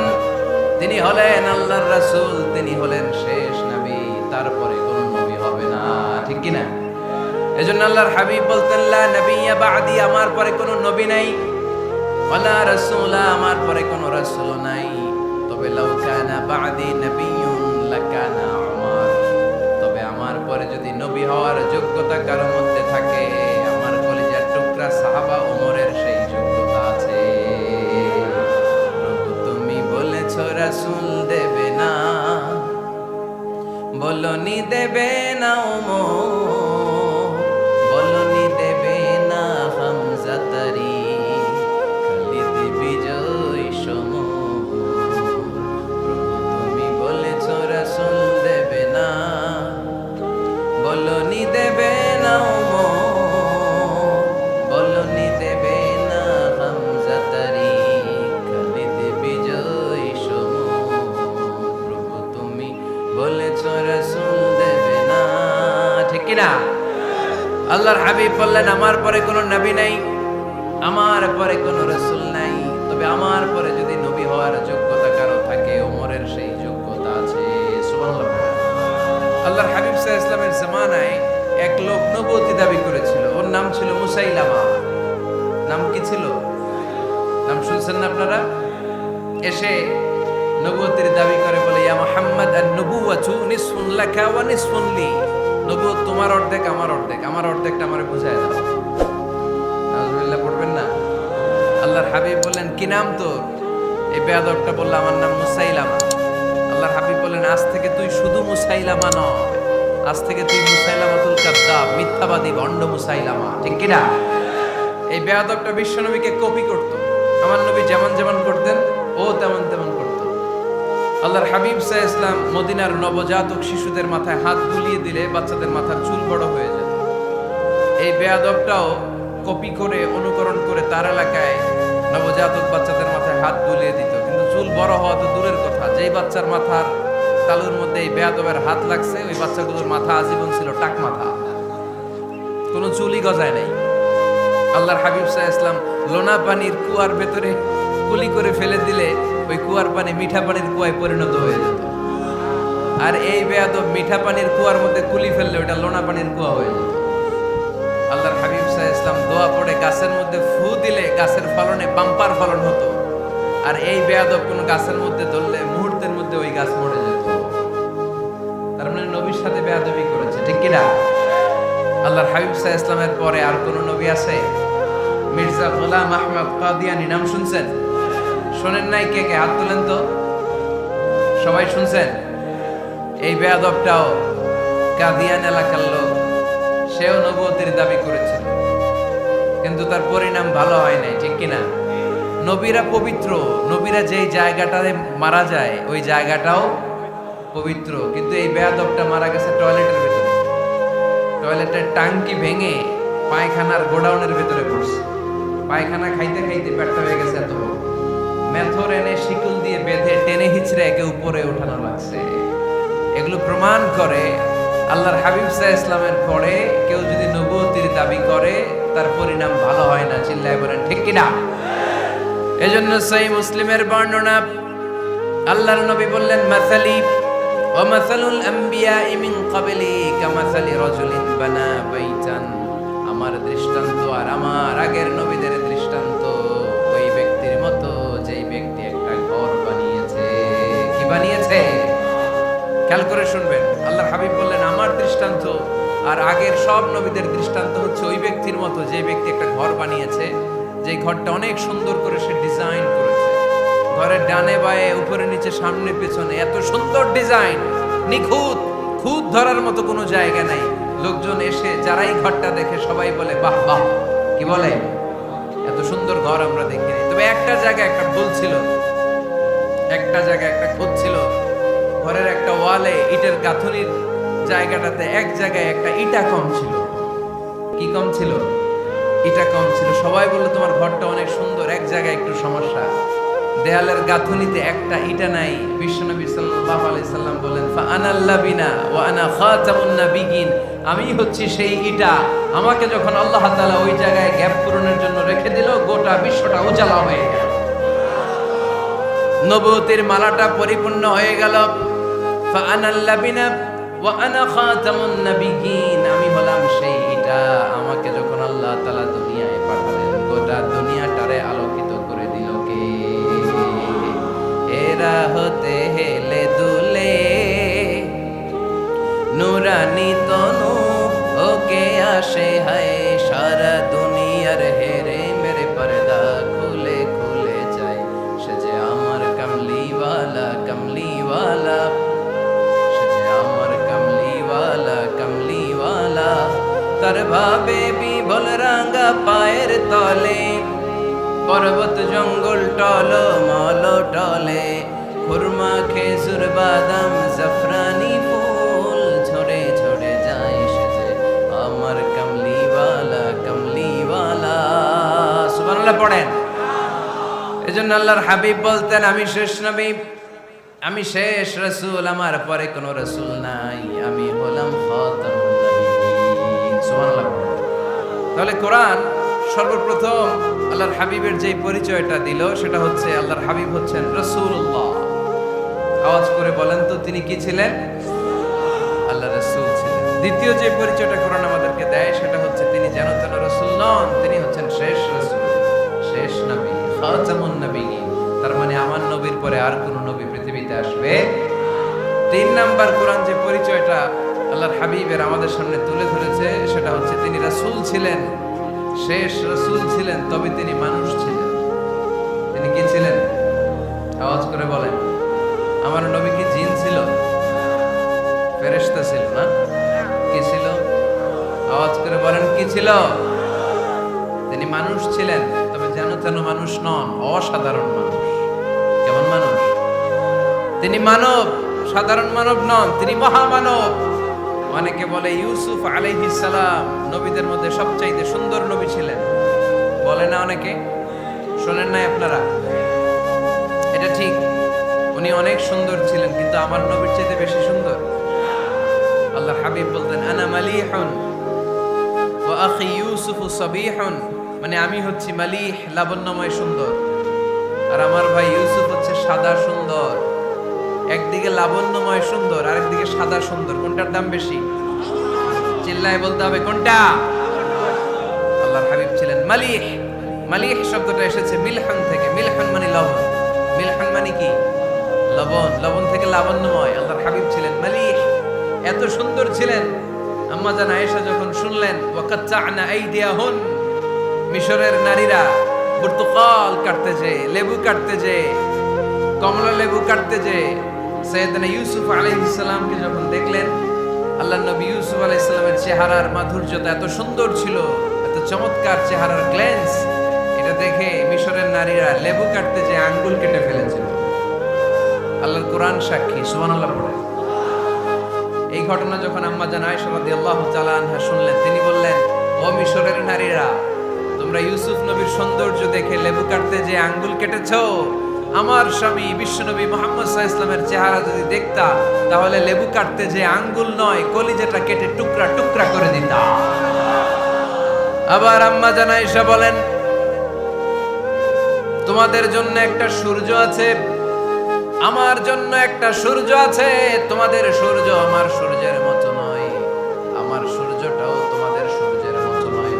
তিনি হলেন আল্লাহর রাসূল, তিনি হলেন শেষ নবী, তারপরে কোন নবী হবে না, ঠিক কি না? এজন্য আল্লাহর হাবিব বলতেন, লা নবিয়্যা বা'দি, আমার পরে কোন নবী নাই, ওয়ালা রাসূলা, আমার পরে কোন রাসূল নাই। তবে লাউ কানা বা'দি নবিয়্যুন লাকানা উমর, তবে আমার পরে যদি নবী হওয়ার যোগ্যতা কারোর মধ্যে থাকে, আমার কলিজার টুকরা সাহাবা ওমরের সেই যোগ্যতা আছে। প্রভু তুমি বলেছো রাসূল দেবে না, বলনি দেবে না ওমর, বলনি দেবে না হামজা তারি, খালিদ বিজয় সমর। প্রভু তুমি বলেছো রাসূল দেবে না, বলনি দেবে না ওমর, বলনি দেবে না হামজা তারি, খালিদ বিজয় সমর। প্রভু তুমি বলেছো রাসূল দেবে না, ঠিক কি না? আল্লাহর হাবিব বললেন, আমার পরে কোনো নবী নাই, আমার পরে কোনো রাসূল নাই, তবে আমার পরে যদি নবী হওয়ার যোগ্যতা কারো থাকে, ওমরের সেই যোগ্যতা আছে। সুবহানাল্লাহ। আল্লাহর হাবিব সাল্লাল্লাহু আলাইহি ওয়াসাল্লামের জামানায় এক লোক নবুয়তি দাবি করেছিল, ওর নাম ছিল মুসাইলামা। নাম কি ছিল? নাম শুনছেন না আপনারা? এসে নবুয়তির দাবি করে বলে, ইয়া মুহাম্মদ আন-নবুওয়াতু নিসফুন লাকা ওয়া নিসফুন লি, নবুয়ত তোমার অর্ধেক আমার অর্ধেক, আমার অর্ধেকটা আমারে বুঝায় দাও। নাউজুবিল্লাহ পড়বেন না? আল্লাহর হাবিব বললেন, কি নাম তোর? এই বেয়াদবটা বলল, আমার নাম মুসাইলামা। আল্লাহর হাবিব বললেন, আজ থেকে তুই শুধু মুসাইলামা নয়, আজ থেকে তুই মুসাইলামাতুল কাযযাব, মিথ্যাবাদী ভণ্ড মুসাইলামা, ঠিক কি না? এই বেয়াদবটা বিশ্বনবীকে কপি করত, আমার নবী যেমন যেমন করতেন ও তেমন তেমন করত। আল্লাহর হাবিব সাল্লাল্লাহু আলাইহি ওয়াসাল্লাম মদিনার নবজাতক শিশুদের মাথায় হাত বুলিয়ে দিলে বাচ্চাদের মাথার চুল বড় হয়ে যেত। এই বেয়াদবটাও কপি করে, অনুকরণ করে তার এলাকায় নবজাতক বাচ্চাদের মাথায় হাত বুলিয়ে দিত, কিন্তু চুল বড় হওয়া তো দূরের কথা, যেই বাচ্চার মাথার তালুর মধ্যে এই বেয়াদবের হাত লাগছে, ওই বাচ্চাগুলোর মাথা আজীবন ছিল টাক মাথা, কোনো চুলই গজায় নাই। আল্লাহর হাবিব সাল্লাল্লাহু আলাইহি ওয়াসাল্লাম লোনা পানির কুয়ার ভেতরে কুলি করে ফেলে দিলে ওই কুয়ার পানি মিঠা পানির কুয়ায় পরিণত হয়ে যেত। আর এই বেয়াদব মিঠা পানির কুয়ার মধ্যে কুলি ফেললে ওটা লোনা পানির কুয়া হয়ে যেত। আল্লাহর হাবিব সাল্লাল্লাহু আলাইহি ওয়াসাল্লাম দোয়া পড়ে গাছের মধ্যে ফু দিলে গাছের ফলনে বাম্পার ফলন হতো, আর এই বেয়াদব কোন গাছের মধ্যে ধরলে মুহূর্তের মধ্যে ওই গাছ মরে যেত। তার মানে নবীর সাথে বেয়াদবি করেছে, ঠিক কি না? আল্লাহর হাবিব সাল্লাল্লাহু আলাইহি ওয়াসাল্লামের পরে আর কোন নবী আছে? মির্জা গোলাম আহমদ কাদিয়ানী নাম শুনছেন? শোনেন নাই? কে কে হাত তুলেন তো। সবাই শুনছেন? এই বেয়াদবটাও কাদিয়ান এলাকার লোক, সেও নবুয়তির দাবি করেছিল, কিন্তু তার পরিণাম ভালো হয় নাই, ঠিক কিনা? নবীরা পবিত্র, নবীরা যেই জায়গাটাতে মারা যায় ওই জায়গাটাও পবিত্র, কিন্তু এই বেয়াদবটা মারা গেছে টয়লেটের ভেতরে, টয়লেটের টাঙ্কি ভেঙে পায়খানার গোডাউনের ভেতরে পড়ছে। পায়খানা খাইতে খাইতে পেটটা হয়ে গেছে এত বড়, মেথর এনে শিকল দিয়ে বেঁধে টেনে হিচড়ে একে উপরে ওঠানো লাগছে। এগুলো প্রমাণ করে আল্লাহর হাবিব সাল্লাল্লাহু আলাইহি ওয়াসাল্লামের পরে কেউ যদি নবুয়তির দাবি করে তার পরিণাম ভালো হয় না। চিল্লায় বলেন ঠিক কিনা? এজন্য সহিহ মুসলিমের বর্ণনা, আল্লাহর নবী বললেন, মাসালি ওয়ামাসালুল আম্বিয়াই মিন ক্বাবলি কামাসালি রাজুলিন বানা বাইতান, আমার দৃষ্টান্ত আর আমার আগের নবীদের দৃষ্টান্ত ওই ব্যক্তির মতো যেই ব্যক্তি একটা ঘর বানিয়েছে। কি বানিয়েছে? খেয়াল করে শুনবেন, আল্লাহর হাবিব বললেন আমার দৃষ্টান্ত আর আগের সব নবীদের দৃষ্টান্ত হচ্ছে ওই ব্যক্তির মতো যে ব্যক্তি একটা ঘর বানিয়েছে, যে ঘরটা অনেক সুন্দর করে সে ডিজাইন করেছে। ঘরের ডানে বায়ে উপরে নিচে সামনে পেছনে এত সুন্দর ডিজাইন, নিখুঁত, খুঁত ধরার মতো কোনো জায়গা নাই। লোকজন এসে যারাই ঘরটা দেখে সবাই বলে বাহ বাহ। কি বলে? এত সুন্দর ঘর আমরা দেখিনি। তবে একটা জায়গায় একটা ভুল ছিল, একটা জায়গায় একটা খুঁত ছিল। ঘরের একটা ওয়ালে ইটের গাঁথুনির জায়গাটাতে এক জায়গায় একটা ইটা কম ছিল। কি কম ছিল? ইটা কম ছিল। সবাই বললো তোমার ঘরটা অনেক সুন্দর, এক জায়গায় একটু সমস্যা, দেয়ালের গাঁথুনিতে একটা ইটা নাই। বিশ্বনবী সাল্লাল্লাহু আলাইহি সাল্লাম বলেন ফাআনাল লাবিনা ওয়া আনা খাতামুন নাবিয়িন, আমি হচ্ছি সেই ইটা। আমাকে যখন আল্লাহ তাআলা ওই জায়গায় গ্যাপ পূরণের জন্য রেখে দিল, গোটা বিশ্বটা উজালা হয়ে গেল, নবুয়তের মালাটা পরিপূর্ণ হয়ে গেল। ফাআনাল লাবিনা ওয়া আনা খাতামুন নাবিয়িন, আমি হলাম সেই ইটা। আমাকে যখন আল্লাহ তাআলা দুনিয়ায় পাঠালেন, গোটা দুনিয়াটারে আলোকিত করে দিল কে? এরা হতে হেলে দুলে নুরানি তনু ওকে আসে হায়, সারা দুনিয়ার হেরে মেরে পর্দা খুলে খুলে যায়। সে যে আমার কামলিওয়ালা কামলিওয়ালা, সে যে আমার কামলিওয়ালা কামলিওয়ালা। তার ভাবে বিভোল রাঙা পায়ের তলে, পর্বত জঙ্গল টল মল টলে, খুরমা খেজুর বাদাম জাফরানি ফুল ঝরে ঝরে যায়। সে যে আমার কামলিওয়ালা কামলিওয়ালা। সুবহানাল্লাহ পড়েন। এজন্য আল্লাহর হাবিব বলতেন আমি শেষ নবী, আমি শেষ রাসূল, আমার পরে কোনো রাসূল নাই, আমি হলাম খাতামুন নাবিয়িন। সুবহানাল্লাহ। তাহলে কোরআন সর্বপ্রথম আল্লাহর হাবিবের যে পরিচয়টা দিল সেটা হচ্ছে আল্লাহর হাবিব হচ্ছেন রাসূলুল্লাহ। আওয়াজ করে বলেন তো তিনি কি ছিলেন? আল্লাহর রাসূল ছিলেন। দ্বিতীয় যে পরিচয়টা কোরআন আমাদেরকে দেয় সেটা হচ্ছে তিনি যেন তেন রাসূল নন, তিনি হচ্ছেন শেষ রাসূল, শেষ নবী, খাতামুন নাবিয়িন। তার মানে আমার নবীর পরে আর কোন নবী পৃথিবীতে আসবে। তিন নাম্বার কোরআন যে পরিচয়টা আল্লাহর হাবিবের আমাদের সামনে তুলে ধরেছে সেটা হচ্ছে তিনি রাসূল ছিলেন, শেষ রাসূল ছিলেন, তবে তিনি মানুষ ছিলেন। তিনি কি ছিলেন? আওয়াজ করে বলেন। আমার নবী কি জিন ছিল? ফেরেশতা ছিল না? কি ছিল? আওয়াজ করে বলেন কি ছিল? তিনি মানুষ ছিলেন, তবে যেন তেন মানুষ নন, অসাধারণ মানুষ। কেমন মানুষ? তিনি মানব, সাধারণ মানব নন, তিনি মহামানব। অনেকে বলে ইউসুফ আলাইহিস সালাম নবীদের মধ্যে সবচাইতে সুন্দর নবী ছিলেন, বলে না অনেকে? শোনেন নাই আপনারা? এটা ঠিক, উনি অনেক সুন্দর ছিলেন, কিন্তু আমার নবীর চাইতে বেশি সুন্দর। আল্লাহর হাবিব বলতেন আনা মালিহুন ওয়া আখি ইউসুফ সাবিহুন, মানে আমি হচ্ছি মালিহ, লাবণ্যময় সুন্দর, আর আমার ভাই ইউসুফ হচ্ছে সাদা সুন্দর। একদিকে লাবণ্যময় সুন্দর, আরেকদিকে সাদা সুন্দর, কোনটার দাম বেশি? চিল্লায় বলতে হবে কোনটা? আল্লাহর হাবিব ছিলেন মালিহ। মালিহ শব্দটা এসেছে মিলহান থেকে। মিলহান মানে লবণ, মিলহান মানে কি? লবণ, লবণ থেকে লাবণ্যময়। আল্লাহর হাবিব ছিলেন মালিহ, এত সুন্দর ছিলেন। আম্মা জান আয়েশা যখন শুনলেন ওয়াকাত্তা'না আইদিয়াহুন, মিশরের নারীরা বুর্তুকাল কাটতে যে, লেবু কাটতে যে, কমলা লেবু কাটতে যে, সাইয়েদনা ইউসুফ আলাইহিস সালামকে যখন দেখলেন, আল্লাহর নবী ইউসুফ আলাইহিস সালামের চেহারার মাধুর্যতা এত সুন্দর ছিল, এত চমৎকার চেহারার গ্ল্যান্স, এটা দেখে মিশরের নারীরা লেবু কাটতে যে আঙ্গুল কেটে ফেলেছিল। আল্লাহর কোরআন সাক্ষী, সুবহানাল্লাহ পড়ে। এই ঘটনা যখন আম্মা জান আয়েশা রাদিয়াল্লাহু তাআলা আনহা শুনলেন, তিনি বললেন ও মিশরের নারীরা, তোমরা ইউসুফ নবীর সৌন্দর্য দেখে লেবু কাটতে যে আঙ্গুল কেটেছো, আমার স্বামী বিশ্বনবী মুহাম্মদ সাল্লাল্লাহু আলাইহি ওয়াসাল্লামের চেহারা যদি দেখতা, তাহলে লেবু কাটতে যে আঙ্গুল নয়, কলিজাটা কেটে টুকরা টুকরা করে দিতা। আবার আম্মা জান আয়েশা বলেন, তোমাদের জন্য একটা সূর্য আছে, আমার জন্য একটা সূর্য আছে, তোমাদের সূর্য আমার সূর্যের মতো নয়, আমার সূর্যটাও তোমাদের সূর্যের মতো নয়।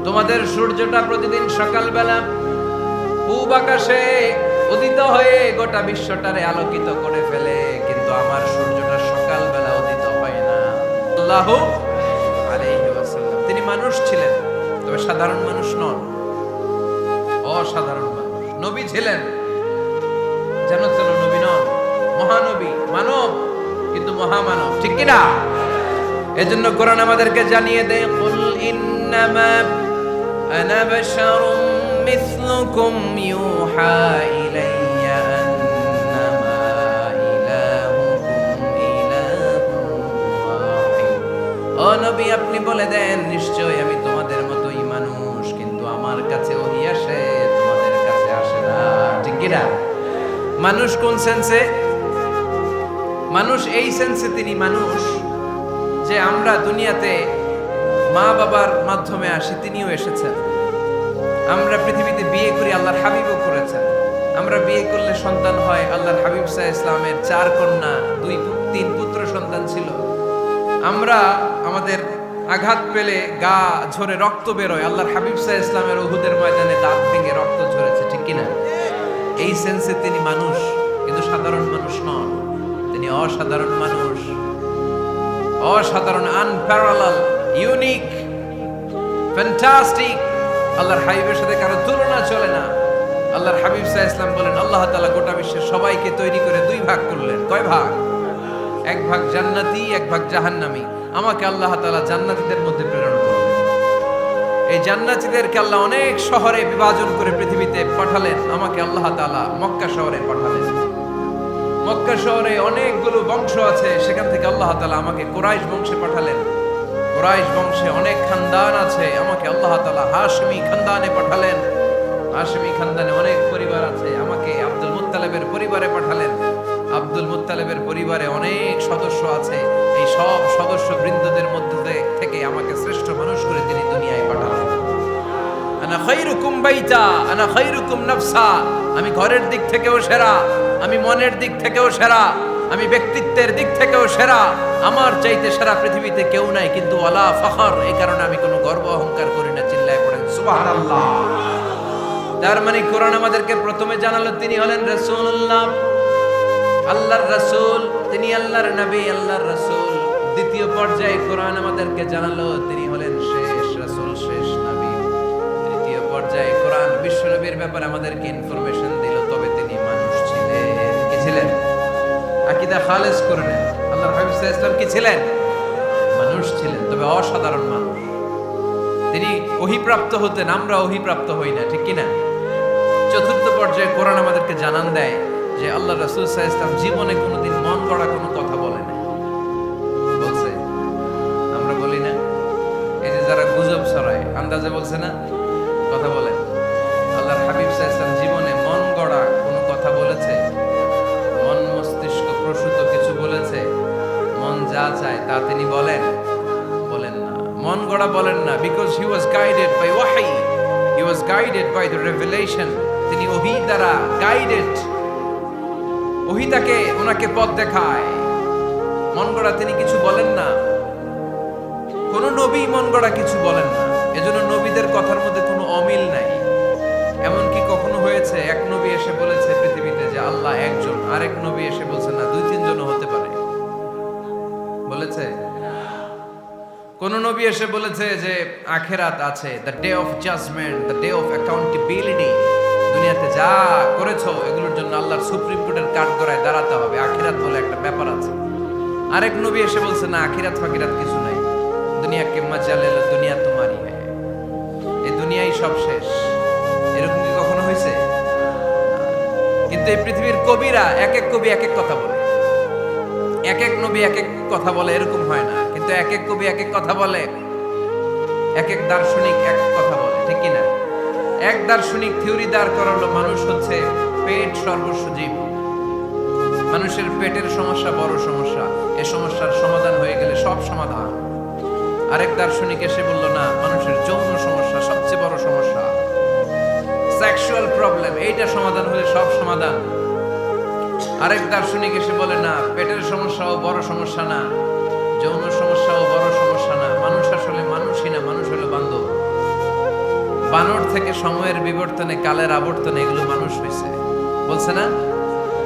তোমাদের সূর্যটা প্রতিদিন সকালবেলা পূব আকাশে উদিত হয়ে গোটা বিশ্বটারে আলোকিত করে ফেলে, কিন্তু আমার সূর্যটা সকালবেলা উদিত হয় না। আল্লাহু আলাইহি ওয়াসাল্লাম তিনি মানুষ ছিলেন, তবে সাধারণ মানুষ নন, অসাধারণ মানুষ। নবী ছিলেন, যেন তেন নবী নন, মহানবী, মানব কিন্তু মহামানব, ঠিক কিনা? এজন্য কোরআন আমাদেরকে জানিয়ে দেয়, কুল ইন্নামা আনা বাশারুম মিসলুকুম ইউহা ইলাইয়া আন্নামা ইলাহুকুম ইলাহুন ওয়াহিদ। ও নবী, আপনি বলে দেন, নিশ্চয় আমি তোমাদের মতোই মানুষ, কিন্তু আমার কাছে ওহী আসে, তোমাদের কাছে আসে না, ঠিক কিনা? মানুষ কোন সেন্সে? মানুষ এই সেন্সে তিনি মানুষ যে আমরা দুনিয়াতে মা বাবার মাধ্যমে আসি, তিনিও এসেছেন। আমরা পৃথিবীতে বিয়ে করি, আল্লাহর হাবিবও করেছেন। আমরা বিয়ে করলে সন্তান হয়, আল্লাহর হাবিব সাল্লাল্লাহু আলাইহি ইসলামের 4 কন্যা 3 পুত্র সন্তান ছিল। আমরা আমাদের আঘাত পেলে গা ঝরে রক্ত বেরোয়, আল্লাহর হাবিব সাল্লাল্লাহু আলাইহি ইসলামের উহুদের ময়দানে দাঁত ভেঙে রক্ত ঝরেছে, ঠিক কিনা? এই সেন্সে তিনি মানুষ, কিন্তু সাধারণ মানুষ নন, তিনি অসাধারণ মানুষ, অসাধারণ, আনপ্যারালাল, ইউনিক, ফ্যান্টাস্টিক। আল্লাহর হাবিবের সাথে কারো তুলনা চলে না। আল্লাহর হাবিব সাল্লাল্লাহু আলাইহি ওয়াসাল্লাম বলেন, আল্লাহ তাআলা গোটা বিশ্বের সবাইকে তৈরি করে 2 ভাগ করলেন। কয় ভাগ? 1 ভাগ জান্নাতি, 1 ভাগ জাহান্নামী। আমাকে আল্লাহ তাআলা জান্নাতীদের মধ্যে প্রেরণ করলেন। এই জান্নাতীদেরকে আল্লাহ অনেক শহরে বিভাজন করে পৃথিবীতে পাঠালেন, আমাকে আল্লাহ তাআলা মক্কা শহরে পাঠালেন। মক্কা শহরে অনেকগুলো বংশ আছে, সেখান থেকে আল্লাহ তাআলা আমাকে কুরাইশ বংশে পাঠালেন। কুরাইশ বংশে অনেক খানদান আছে, আমাকে আল্লাহ তাআলা হাশমি খানদানে পাঠালেন। হাশমি খানদানে অনেক পরিবার আছে, আমাকে আব্দুল মুত্তালিবের পরিবারে পাঠালেন। আব্দুল মুত্তালিবের পরিবারে অনেক সদস্য আছে, এই সব সদস্য বৃন্দদের মধ্যে থেকে আমাকে শ্রেষ্ঠ মানুষ করে তিনি দুনিয়ায় পাঠালেন। আনা খায়রুকুম বাইতা আনা খায়রুকুম নাফসা, আমি ঘরের দিক থেকেও সেরা, আমি মনের দিক থেকেও সেরা, আমি ব্যক্তিত্বের দিক থেকেও সেরা, আমার চাইতে সেরা পৃথিবীতে কেউ নাই, কিন্তু ওয়ালা ফখর, এই কারণে আমি কোনো গর্ব অহংকার করি না। চিল্লায় পড়েন সুবহানাল্লাহ। তার মানে কোরআন আমাদেরকে প্রথমে জানালো তিনি হলেন রাসূলুল্লাহ, আল্লাহর রাসূল, তিনি আল্লাহর নবী, আল্লাহর রাসূল। দ্বিতীয় পর্যায়ে কোরআন আমাদেরকে জানালো তিনি হলেন শেষ রাসূল, শেষ নবী। তৃতীয় পর্যায়ে কোরআন বিশ্ব নবীর ব্যাপারে আমাদেরকে ইনফরমেশন দিল, তবে তিনি মানুষ ছিলেন। কি ছিলেন? আকীদা খালেস করে নেন, আল্লাহর হাবিব সাল্লাল্লাহু আলাইহি ওয়াসাল্লাম কি ছিলেন? মানুষ ছিলেন, তবে অসাধারণ মানুষ। তিনি ওহীপ্রাপ্ত হতেন, আমরা ওহীপ্রাপ্ত হই না, ঠিক কিনা? চতুর্থ পর্যায়ে কোরআন আমাদেরকে জানান দেয় যে আল্লাহ রাসূল সাল্লাল্লাহু আলাইহি ওয়াসাল্লাম জীবনে কোনোদিন মন গড়া কোনো কথা বলে না। বলছে? আমরা বলি না? এই যে যারা গুজব ছড়ায়, আন্দাজে বলছে না, কথা বলে। আল্লাহর হাবিব সাল্লাল্লাহু আলাইহি ওয়াসাল্লাম জীবনে মন গড়া কোনো কথা বলেছে? মন মস্তিষ্ক প্রসূত কিছু বলেছে? মন যা চায় তা তিনি বলেন? বলেন না। মন গড়া বলেন না, because he was guided by ওয়াহি, he was guided by the revelation. তিনি ওহী দ্বারা গাইডেড, ওহী তাকে ওনাকে পথ দেখায়। মন গড়া তিনি কিছু বলেন না, কোন নবী মন গড়া কিছু বলেন না। এজন্য নবীদের কথার মধ্যে কোনো অমিল নাই। এমনকি কখনো হয়েছে এক নবী এসে বলেছে পৃথিবীতে যে আল্লাহ একজন, আরেক নবী এসে বলছে না 2-3 জন হতে পারে? বলেছে? কোন নবী এসে বলেছে যে আখিরাত আছে, the day of judgment, the day of accountability, দুনিয়াতে যা করেছো এগুলোর জন্য আল্লাহর সুপ্রিম কোর্টের কাঠগড়ায় দাঁড়াতে হবে, আখিরাত বলে একটা ব্যাপার আছে? আরেক নবী এসে বলছে না, আখিরাত ফাকিরাত কিছু নাই, দুনিয়া কে মজা লেলো, দুনিয়া তোমারই হ্যায়, এই দুনিয়াই সব শেষ। এরকম কি কখনো হয়েছে? কিন্তু এই পৃথিবীর কবিরা এক এক কবি এক এক কথা বলে, এক এক নবী এক এক কথা বলে, এরকম হয় না। কিন্তু এক এক কবি এক এক কথা বলে, এক এক দার্শনিক এক কথা বলে, ঠিক কিনা? এক দার্শনিক থিওরি দাঁড় করালো, মানুষ হচ্ছে পেট সর্বস্ব জীব, মানুষের পেটের সমস্যা বড় সমস্যা, এ সমস্যার সমাধান হয়ে গেলে সব সমাধান। আরেক দার্শনিক এসে বলল না, মানুষের যৌন সমস্যা সবচেয়ে বড় সমস্যা, সেক্সুয়াল প্রবলেম, এইটা সমাধান হলে সব সমাধান। আরেক দার্শনিক এসে বলে না, পেটের সমস্যাও বড় সমস্যা না, যৌন সমস্যাও বড় সমস্যা না, মানুষ আসলে মানুষই না, মানুষ হলো বান্দর। বানর থেকে সময়ের বিবর্তনে, কালের আবর্তনে এগুলো মানুষ হয়েছে, বলছে না?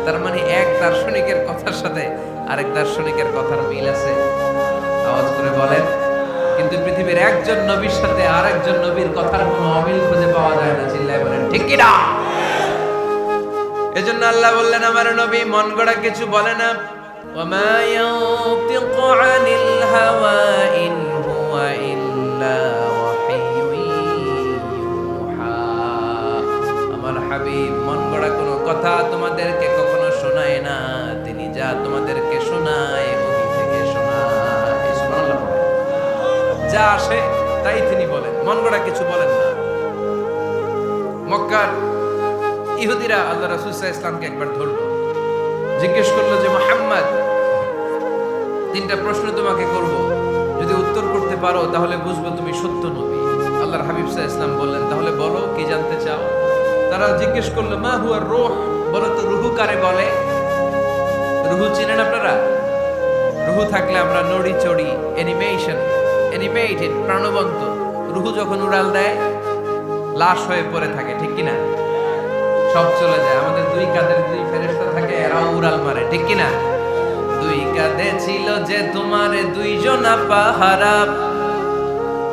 তার মানে এক দার্শনিকের কথার সাথে আরেক দার্শনিকের কথার মিল আছে, আওয়াজ করে বলেন। কিন্তু পৃথিবীর একজন নবীর সাথে আরেকজন নবীর কথার কোনো অমিল খুঁজে পাওয়া যায় না, চিল্লায় বলেন ঠিক কি না? এজন্য আল্লাহ বললেন আমার নবী মন গড়া কিছু বলে না। ওয়ামা ইয়ানতিকু আনিল হাওয়া ইন হুয়া ইল্লা ওয়াহিয়ুন ইউহা। আমার হাবিব মন গড়া কোনো কথা তোমাদেরকে কখনো শোনায় না, তিনি যা তোমাদেরকে শোনায় ওহী থেকে শোনায়। সুবহানাল্লাহ। যা আসে তাই তিনি বলেন, মন গড়া কিছু বলেন না। মক্কার ইহুদিরা আল্লাহ রাসূল সাল্লাল্লাহু আলাইহি ওয়াসাল্লামকে একবার ধরলো, জিজ্ঞেস করলো যে মুহাম্মদ, তিনটা প্রশ্ন তোমাকে করব, যদি উত্তর করতে পারো তাহলে বুঝবো তুমি সত্য নবী। আল্লাহর হাবিব সাল্লাল্লাহু আলাইহি ওয়াসাল্লাম বললেন, তাহলে বলো কি জানতে চাও? তারা জিজ্ঞেস করলো মা হুয়া রূহ, বলো তো রূহ কারে বলে? রূহ চিনেন আপনারা? রূহ থাকলে আমরা নড়ি চড়ি, অ্যানিমেটেড, প্রাণবন্ত। রূহ যখন উড়াল দেয় লাশ হয়ে পড়ে থাকে, ঠিক কি না? সব চলে যায়। আমাদের দুই কাঁধের দুই ফেরেশতা থাকে, এরাও উড়াল মারে, ঠিক কি না? দুই কাঁধে ছিল যে তোমারে দুইজনা পাহারা,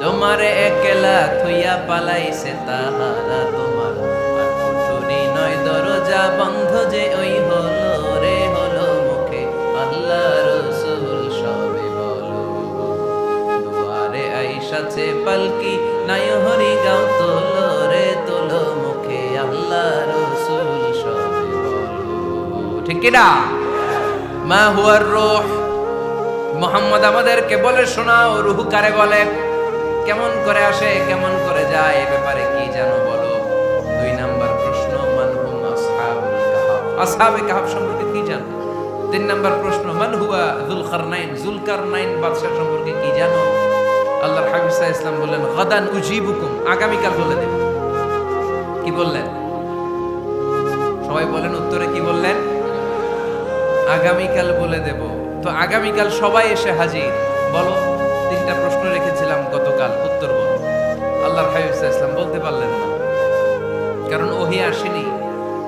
তোমারে একলা থইয়া পালাইছে তাহারা। তোমার আর কুঠুরি নয় দরজা বন্ধ যে ওই হলো রে হলো মুখে আল্লাহ রাসূল সবে বলো। দুয়ারে আইসাছে পালকি নাই হরি গাও তোলো রে তোলো মুখে আল্লাহ রাসূল সবে বলো, ঠিক কি না? মা হুয়ার রূহ, মুহাম্মদ আমাদেরকে বলে শোনাও রূহ কারে বলে, কেমন করে আসে, কেমন করে যায়, এ ব্যাপারে কি জানো বলো। দুই নাম্বার প্রশ্ন মান হুম আসহাবুল কাহফ, আসহাবে কাহফ সম্পর্কে কি জানো? তিন নাম্বার প্রশ্ন মান হুয়া যুলকারনাইন বাদশা সম্পর্কে কি জানো? আল্লাহর হাবিব সাল্লাল্লাহু আলাইহি ওয়াসাল্লাম বললেন গাদান উজিবুকুম, আগামীকাল বলে দেব। কি বললেন? সবাই বলেন উত্তরে কি বললেন? আগামীকাল বলে দেব। তো আগামীকাল সবাই এসে হাজির। বলো, তিনটা প্রশ্ন রেখেছিলাম গতকাল, উত্তর বলো। আল্লাহর হাবিব সাল্লাল্লাহু আলাইহি ওয়াসাল্লাম বলতে পারলেন না, কারণ ওহী আসেনি।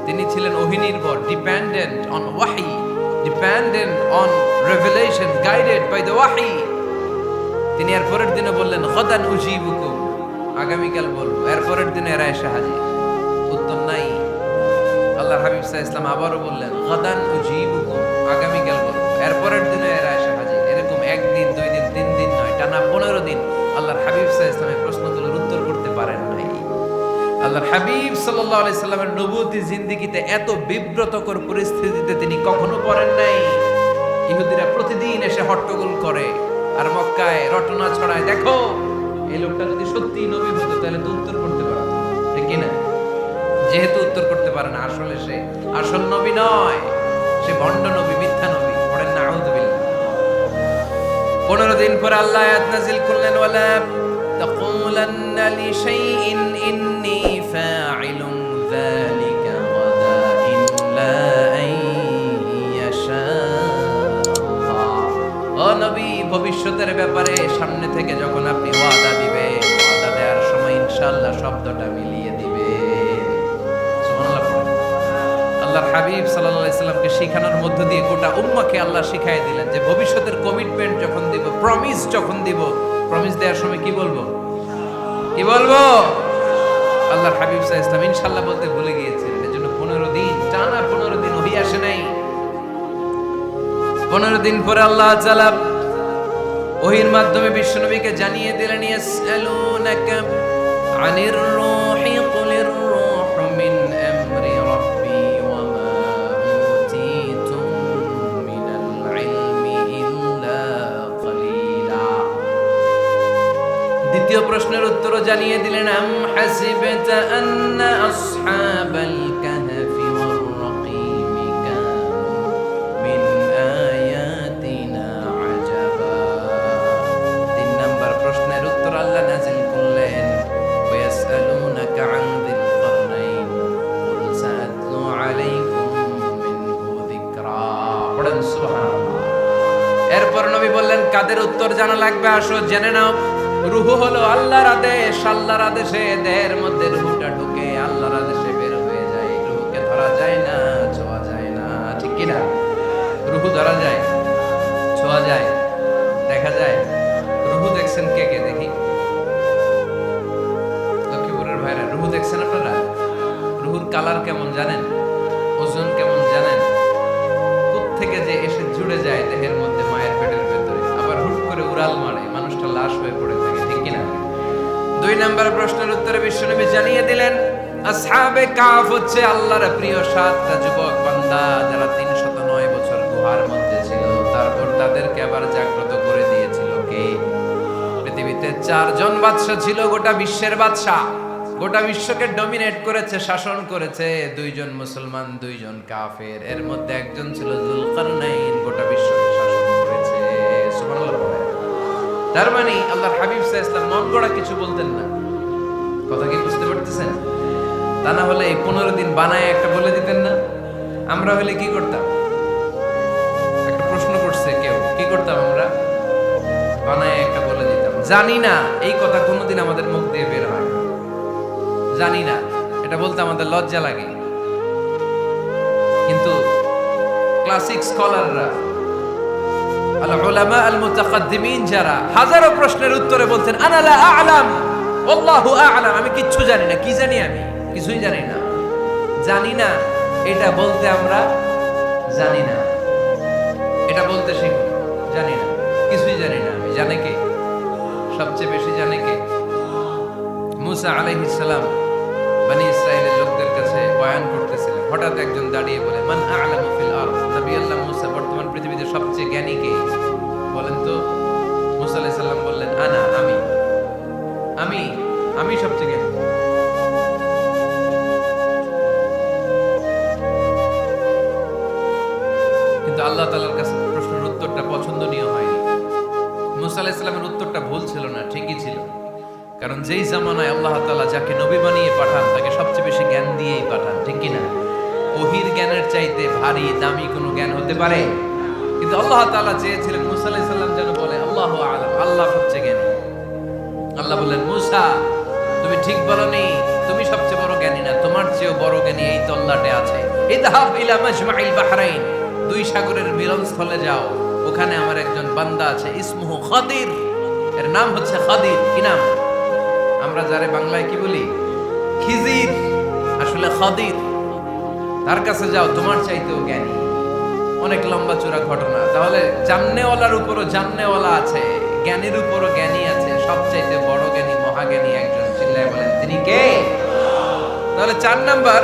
তিনি ছিলেন ওহী নির্ভর, ডিপেন্ডেন্ট অন ওয়াহি, dependent on revelation, guided by the ওয়াহি। তিনি এর পরের দিনে বললেন গাদান উজিবুকুম, আগামীকাল বলবো। এর পরের দিনে এরা এসে হাজির, উত্তর নাই। আল্লাহর হাবিব সাল্লাল্লাহু আলাইহি ওয়াসাল্লাম আবারও বললেন গাদান উজিবুকুম, আগামীকাল বলবো। এর পরের দিনে এরা এসে হাজির। এরকম একদিন, দুই দিন, তিন দিন নয়, টানা 15 দিন আল্লাহর হাবিব সাল্লাল্লাহু আলাইহি ওয়াসাল্লামের প্রশ্নগুলোর উত্তর করতে পারেন নাই। আল্লাহর হাবিব সাল্লাল্লাহু আলাইহি সাল্লামের নবুয়তি জিন্দেগিতে এত বিব্রতকর পরিস্থিতিতে তিনি কখনো পড়েন নাই। ইহুদিরা প্রতিদিন এসে হট্টগোল করে আর মক্কায় রটনা ছড়ায়, দেখো এই লোকটা যদি সত্যি নবী হতো তাহলে তো উত্তর করতে পারতো, ঠিক কি না? যেহেতু উত্তর করতে পারে না, আসলে সে আসল নবী নয়, সে ভণ্ড নবী, মিথ্যা নবী। পড়েন না আউযুবিল্লাহ। 15 দিন পর আল্লাহ আয়াত নাযিল করলেন ওয়ালা তাকুলান্না লিশাইইন ইন্নী ফাইলুন যালিকা গাদা ইল্লা আইয়াশা আল্লাহ। ও নবী, ভবিষ্যতের ব্যাপারে সামনে থেকে যখন আপনি ওয়াদা দিবেন, ওয়াদা দেওয়ার সময় ইনশাআল্লাহ শব্দটা মিলিয়ে দিবেন। সুবহানাল্লাহ পড়েন। আল্লাহর হাবিব সাল্লাল্লাহু আলাইহি সাল্লামকে শিখানোর মধ্য দিয়ে গোটা উম্মাহকে আল্লাহ শিখাই দিলেন যে ভবিষ্যতের কমিটমেন্ট যখন দিব, প্রমিস যখন দিব, প্রমিস দেওয়ার সময় কি বলবো? কি বলবো? আল্লাহর হাবিব সাল্লাল্লাহু আলাইহি সাল্লাম ইনশাআল্লাহ বলতে ভুলে গিয়েছিলেন। এজন্য 15 দিন, টানা 15 দিন ওহী আসে নাই। 15 দিন পরে আল্লাহ তাআলা ওহীর মাধ্যমে বিশ্বনবীকে জানিয়ে দিলেন ইয়াসআলুনাকা আনির রূহি কুলির রূহু মিন আমরি রাব্বি ওয়া মা উতীতুম মিনাল ইলমি ইল্লা কলিলা। দ্বিতীয় প্রশ্নের উত্তরও জানিয়ে দিলেন আম হাসিবতা আন্না আসহাবাল কাহফি ওয়ার রাকিমি কানু মিন আয়াতিনা আজাবা। 3 নাম্বার প্রশ্নের উত্তর আল্লাহ নাযিল করলেন ওয়ায়াসআলুনাকা আন যিল কারনাইন কুল সাআতলু আলাইকুম মিনহু যিকরা। বলেন সুবহানাল্লাহ। এরপর নবী বললেন কাদের উত্তর জানা লাগবে, আসো জেনে নাও। রূহ হলো আল্লাহর আদেশ, আল্লাহর আদেশে দেহের মধ্যে রূহটা ঢুকে আল্লাহর আদেশে বের হয়ে যায়। রূহকে ধরা যায় না, ছোঁয়া যায় না, ঠিক কি না? রূহ ধরা যায়, ছোঁয়া যায়, দেখা যায়? রূহ দেখছেন কে কে দেখি? লক্ষ্মীপুরের ভাইরা রূহ দেখছেন আপনারা? রূহুর কালার কেমন জানেন? ওজন কেমন জানেন? থেকে যে এসে জুড়ে যায় দেহের মধ্যে মায়ের পেটের ভেতরে, আবার হুট করে উড়াল মারে, মানুষটা লাশ হয়ে পড়ে থাকে, ঠিক কিনা? 2 নম্বর প্রশ্নের উত্তরে বিশ্বনবী জানিয়ে দিলেন আসহাবে কাফ হচ্ছে আল্লাহর প্রিয় 7টা যুবক বান্দা যারা 309 বছর গুহার মধ্যে ছিল। তারপর তাদেরকে আবার জাগ্রত করে দিয়েছিল কে? পৃথিবীতে 4 জন বাদশা ছিল, গোটা বিশ্বের বাদশা, গোটা বিশ্বকে ডমিনেট করেছে, শাসন করেছে। 2 জন মুসলমান, 2 জন কাফের। এর মধ্যে একজন ছিল যুলকারনাইন, গোটা বিশ্বকে শাসন করেছে। সুবহানাল্লাহ। তার মানে আল্লাহর হাবিব সাল্লাল্লাহু আলাইহি ওয়াসাল্লাম মন গড়া কিছু বলতেন না। কথা কি বুঝতে পারতেছেন? তা না হলে এই 15 দিন বানায় একটা বলে দিতেন না? আমরা হলে কি করতাম? একটা প্রশ্ন করছে কেউ, কি করতাম আমরা? বানায় একটা বলে দিতাম। জানি না এই কথা কোনোদিন আমাদের মুখ দিয়ে বের হয় না, জানি না, এটা বলতে আমাদের লজ্জা লাগে। কিন্তু ক্লাসিক স্কলাররা, আল উলামা আল মুতাকাদ্দিমিন যারা হাজারো প্রশ্নের উত্তরে বলতেন আনা লা আ'লাম আল্লাহু আ'লাম, আমি কিচ্ছু জানি না। কি জানি? আমি কিছুই জানি না। জানি না এটা বলতে আমরা জানি না, এটা বলতে শিখুন। জানি না, কিছুই জানি না আমি। জানে কে? সবচেয়ে বেশি জানে কে? মুসা আলাইহিস সালাম বনি ইসরাইলের লোকদের কাছে বয়ান করতেছিলেন। হঠাৎ একজন দাঁড়িয়ে বলে মান আ'লামু ফিল আরদ, নবী আল্লাহ মুসা বর্তমান পৃথিবীতে সবচেয়ে জ্ঞানী কে বলেন তো? মুসা আলাইহিস সালাম বললেন আনা, আমি আমি আমি সবচেয়ে জ্ঞানী। কিন্তু আল্লাহ তাআলার কাছে প্রশ্নের উত্তরটা পছন্দনীয় হয়নি। মুসা আলাইহিস সালামের উত্তরটা ভুল ছিল না, ঠিকই ছিল। কারণ যেই জামানায় আল্লাহ তাআলা যাকে নবী বানিয়ে পাঠান তাকে সবচেয়ে বেশি জ্ঞান দিয়েই পাঠান, ঠিক কি না? ওহীর জ্ঞানের চাইতে ভারী দামি কোনো জ্ঞান হতে পারে? কিন্তু আল্লাহ তাআলা চেয়েছিলেন মুসা আলাইহিস সালাম যেন বলে আল্লাহু আ'লাম, আল্লাহ সবচেয়ে জ্ঞানী। আল্লাহ বললেন মুসা তুমি ঠিক বলনি, তুমি সবচেয়ে বড় জ্ঞানী না, তোমার চেয়েও বড় জ্ঞানী এই তল্লাটে আছে। ইযহাব ইলা মাজমাইল বাহরাইন, 2 সাগরের মিলনস্থলে যাও, ওখানে আমার একজন বান্দা আছে, ইসমুহু খাদির, এর নাম হচ্ছে খাদির। কি নাম? আমরা যারে বাংলায় কি বলি? খিজির, আসলে খাদির। তার কাছে যাও, তোমার চাইতেও জ্ঞানী। অনেক লম্বা চূড়া ঘটনা। তাহলে জান্নেওয়ালার উপরও জান্নেওয়ালা আছে, জ্ঞানীর উপরও জ্ঞানী আছে। সবচাইতে বড় জ্ঞানী, মহাজ্ঞানী একজন, চিল্লায় বলেন তিনি কে? তাহলে 4 নাম্বার,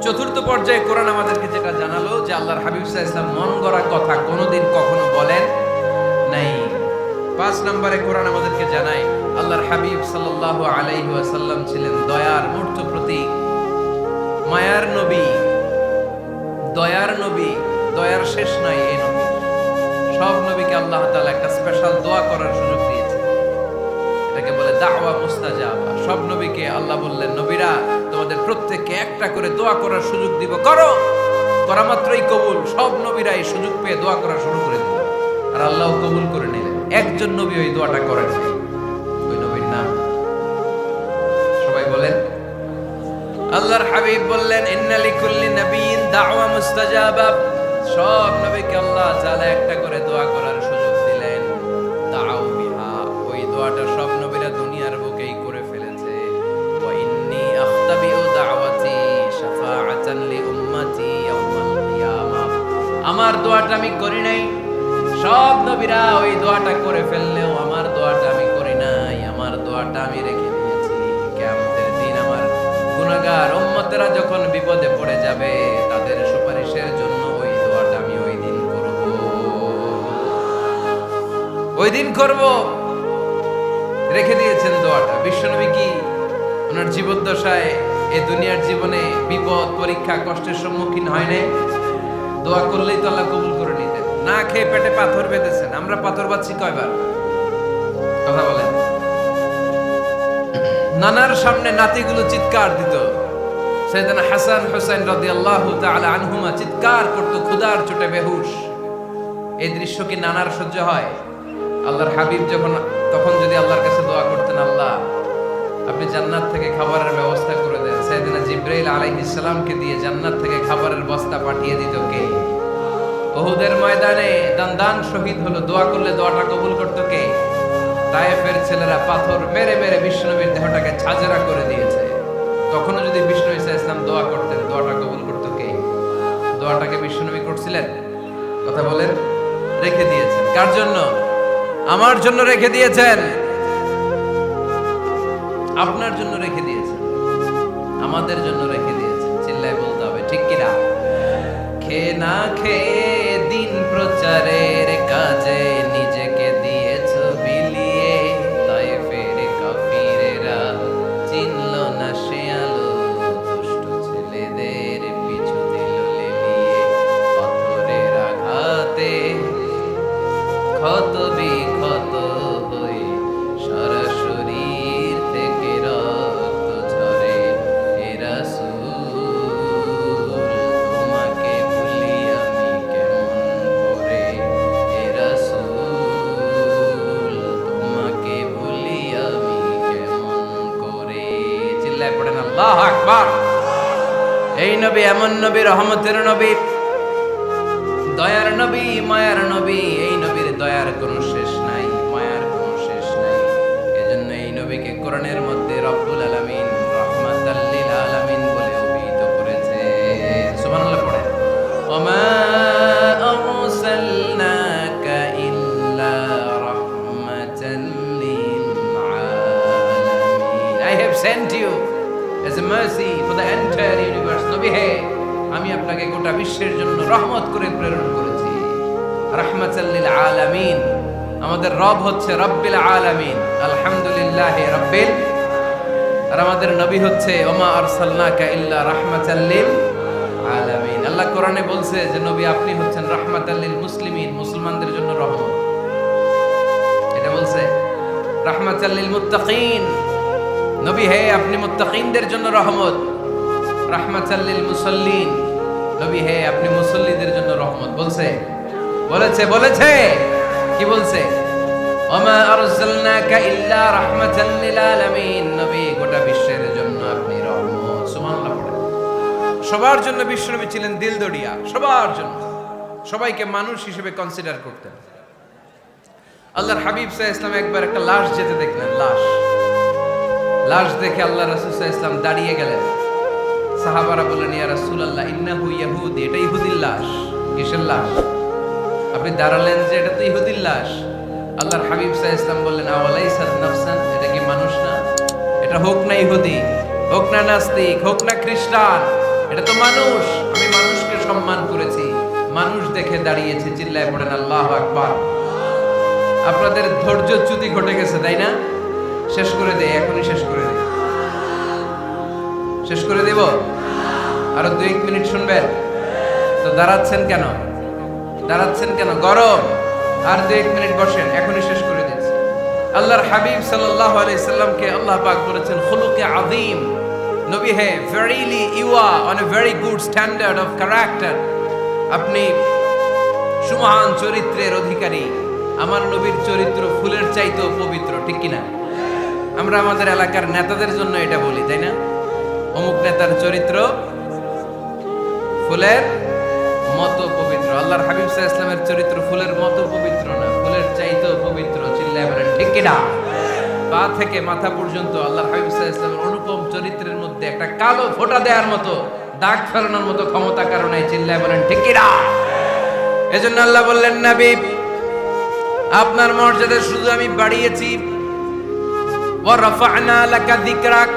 চতুর্থ পর্যায়ে কোরআন আমাদেরকে যেটা জানালো যে আল্লাহর হাবিব সাল্লাল্লাহু আলাইহি ওয়াসাল্লাম মন গড়া কথা কোনোদিন কখনো বলেন নাই। 5 নম্বরে কোরআন আমাদেরকে জানায় আল্লাহর হাবিব সাল্লাল্লাহু আলাইহি ওয়াসাল্লাম ছিলেন দয়ার মূর্ত প্রতীক, মায়ার নবী, দয়ার নবী। দয়ার শেষ নাই এই নবী। সব নবীকে আল্লাহ তাআলা একটা স্পেশাল দোয়া করার সুযোগ দিয়েছে, এটাকে বলে দাওয়া মুস্তাজাবা। সব নবীকে আল্লাহ বললেন নবীরা তোমাদের প্রত্যেককে একটা করে দোয়া করার সুযোগ দিব, করো। করা মাত্রই কবুল। সব নবীরা এই সুযোগ পেয়ে দোয়া করা শুরু করে দিল, আর আল্লাহ কবুল করে নিলেন। একজন নবী ওই দোয়াটা করেন নাই। ওই নবীর নাম সবাই বলেন। আল্লাহর হাবিব বললেন ইন্না লিকুল্লি নাবিয়্যিন দাওয়া মুস্তাজাবা। সব নবীকে আল্লাহ তাআলা একটা করে দোয়া করার সুযোগ দিলেন। দাও বিহা, ওই দোয়াটা সব নবীরা দুনিয়ার বুকেই করে ফেলেছে। ওয়া ইন্নী আখতাবিউ দাওয়াতি শাফাআতান লি উম্মতি ইয়াউমাল কিয়ামাহ। আমার দোয়াটা আমি করি নাই, সব নবীরা ওই দোয়াটা করে ফেললেও আমার দোয়াটা আমি করি নাই। আমার দোয়াটা আমি রেখে দিয়েছি কিয়ামতের দিন আমার গুনাহগার উম্মতেরা যখন বিপদে পড়ে যাবে তাদের সুপারিশের জন্য ওই দোয়াটা আমি ওই দিন করব, ওই দিন করব। রেখে দিয়েছেন দোয়াটা। বিশ্বনবী কি ওনার জীবদ্দশায় এই দুনিয়ার জীবনে বিপদ, পরীক্ষা, কষ্টের সম্মুখীন হয় নাই? দোয়া করলেই তো আল্লাহ কবুল করে নিতেন। না খেয়ে পেটে পাথর বেঁধেছেন, আমরা পাথর বাচ্ছি কয়বার? কথা বলেন। নানার সামনে নাতিগুলো চিৎকার দিত, সাইয়েদনা হাসান হুসাইন রাদিয়াল্লাহু তাআলা আনহুমা চিৎকার করত ক্ষুধার চোটে বেহুশ। এই দৃশ্য কি নানার সহ্য হয়? আল্লাহর হাবিব তখন যদি আল্লাহর কাছে দোয়া করতেন, আল্লাহ আপনি জান্নাত থেকে খাবারের ব্যবস্থা করে দেন, সাইয়েদনা জিবরাইল আলাইহিস সালামকে দিয়ে জান্নাত থেকে খাবারের বস্তা পাঠিয়ে দিত কে? উহুদের ময়দানে দান শহীদ হলো, দোয়া করলে দোয়াটা কবুল করতো কে? তায়েফের ছেলেরা পাথর মেরে মেরে বিষ্ণুনবীর দেহটাকে ঝাঁঝরা করে দিয়েছে। তখনও যদি বিষ্ণু ঈসা ইসলাম দোয়া করতেন, দোয়াটা কবুল করতো কে? দোয়াটাকে বিষ্ণুনবী করছিলেন? কথা বলেন। রেখে দিয়েছেন কার জন্য? আমার জন্য রেখে দিয়েছেন, আপনার জন্য রেখে দিয়েছেন, আমাদের জন্য রেখে দিয়েছেন। চিল্লায় বলতে হবে ঠিক কিনা? খেয়ে না খেয়ে দিন প্রচারের কাজে নিজেকে দিয়েছ বিলিয়ে, তায়েফের কাফিরেরা চিনল না সে আলো, দুষ্ট ছেলেদের পিছু দিল লেলিয়ে, পাথরের আঘাতে ক্ষত বিক্ষত হয়ে সারা শরীর থেকে রক্ত ঝরে। হে রাসূল তোমাকে ভুলি আমি কেমন করে, হে রাসূল তোমাকে ভুলি আমি কেমন করে। চিল্লায় পড়েন আল্লাহু আকবার। এই নবী এমন নবী, রহমতের নবী, দয়ার নবী, মায়ার নবী। এই নবীর দয়ার কোনো শেষ নাই, মায়ার কোনো শেষ নাই। এজন্য এই নবীকে কোরআনের মধ্যে রব্বুল আলামিন, রাহমাতাল লিল আলামিন বলে অভিহিত করেছে। সুবহানাল্লাহ পড়ে। ওমা আরসালনাকা ইল্লা রাহমাতাল লিল আলামিন। I have sent you as a mercy for the entire universe. নবী হে, আমি আপনাকে গোটা বিশ্বের জন্য রহমত করে প্রেরণ করেছি। রাহমাতাল লিল আলামিন। আমাদের রব হচ্ছে রব্বিল আলামিন, আলহামদুলিল্লাহি রাব্বিল। আর আমাদের নবী হচ্ছে ওমা আরসালনাকা ইল্লা রাহমাতাল লিল আলামিন। আল্লাহ কোরআনে বলছে যে নবী আপনি হচ্ছেন রাহমাতাল লিল মুসলিমিন, মুসলমানদের জন্য রহমত। এটা বলছে রাহমাতাল লিল মুত্তাকিন। নবী হে, আপনি মুত্তাকিনদের জন্য রহমত। রাহমাতাল লিল মুসাল্লিন। নবী হে, আপনি মুসল্লিদের জন্য রহমত। বলেছে কি বলছে? ওমা আরসালনাকা ইল্লা রাহমাতাল লিল আলামিন। নবী গোটা বিশ্বের জন্য আপনি রহমত। সুবহানাল্লাহ পড়ে। সবার জন্য বিশ্বনবী ছিলেন দিলদরিয়া, সবার জন্য, সবাইকে মানুষ হিসেবে কনসিডার করতেন। আল্লাহর হাবিব সাল্লাল্লাহু আলাইহি ওয়াসাল্লাম একবার একটা লাশ যেতে দেখলেন। লাশ দেখে আল্লাহ রাসূল সাল্লাল্লাহু আলাইহি ওয়াসাল্লাম দাঁড়িয়ে গেলেন। সাহাবারা বললেন, ইয়া রাসূলুল্লাহ ইন্নাহু ইয়াহুদি, এটা ইহুদির লাশ। কিসের লাশ? আপনি দাঁড়ালেন যে এটা তো ইহুদির লাশ। আল্লাহর হাবিব সাল্লাল্লাহু আলাইহি ওয়াসাল্লাম বললেন, আওয়ালাইসাত নাফসান, এটা কি মানুষ না? এটা হোক না ইহুদি, হোক না নাস্তিক, হোক না খ্রিস্টান, এটা তো মানুষ। আমি মানুষকে সম্মান করেছি, মানুষ দেখে দাঁড়িয়েছি। চিল্লায় পড়েন আল্লাহু আকবার। আপনাদের ধৈর্যচ্যুতি ঘটে গেছে, তাই না? শেষ করে দেই, এখনই শেষ করে দেই। শেষ করে দেব? আরো 2-1 মিনিট শুনবেন তো? দাঁড়াচ্ছেন কেন? গরম। আর 2-1 মিনিট বসেন, এখনই শেষ করে দিচ্ছি। আল্লাহর হাবিব সাল্লাল্লাহু আলাইহি সাল্লামকে আল্লাহ পাক বলেছেন খুলুকে আযীম। নবী হে, verily you are on a very good standard of character. আপনি সুমহান চরিত্রের অধিকারী। আমার নবীর চরিত্র ফুলের চাইতেও পবিত্র, ঠিক কিনা? আমরা আমাদের এলাকার নেতাদের জন্য এটা বলি, তাই না? অমুক নেতার চরিত্র ফুলের মতো পবিত্র। আল্লাহর হাবিব সাল্লাল্লাহু আলাইহি ওয়াসাল্লামের চরিত্র ফুলের মতো পবিত্র না, ফুলের চাইতেও পবিত্র। চিল্লায় বলেন ঠিক কিনা? পা থেকে মাথা পর্যন্ত আল্লাহর হাবিব সাল্লাল্লাহু আলাইহি ওয়াসাল্লামের অনুপম চরিত্রের মধ্যে একটা কালো ফোঁটা দেওয়ার মতো, দাগ ফেলানোর মতো ক্ষমতা কারণে। চিল্লায় বলেন ঠিক কিনা? এজন্য আল্লাহ বললেন, নবী আপনার মর্যাদা শুধু আমি বাড়িয়েছি। ওয়া রাফা'না লাকা যিকরাক,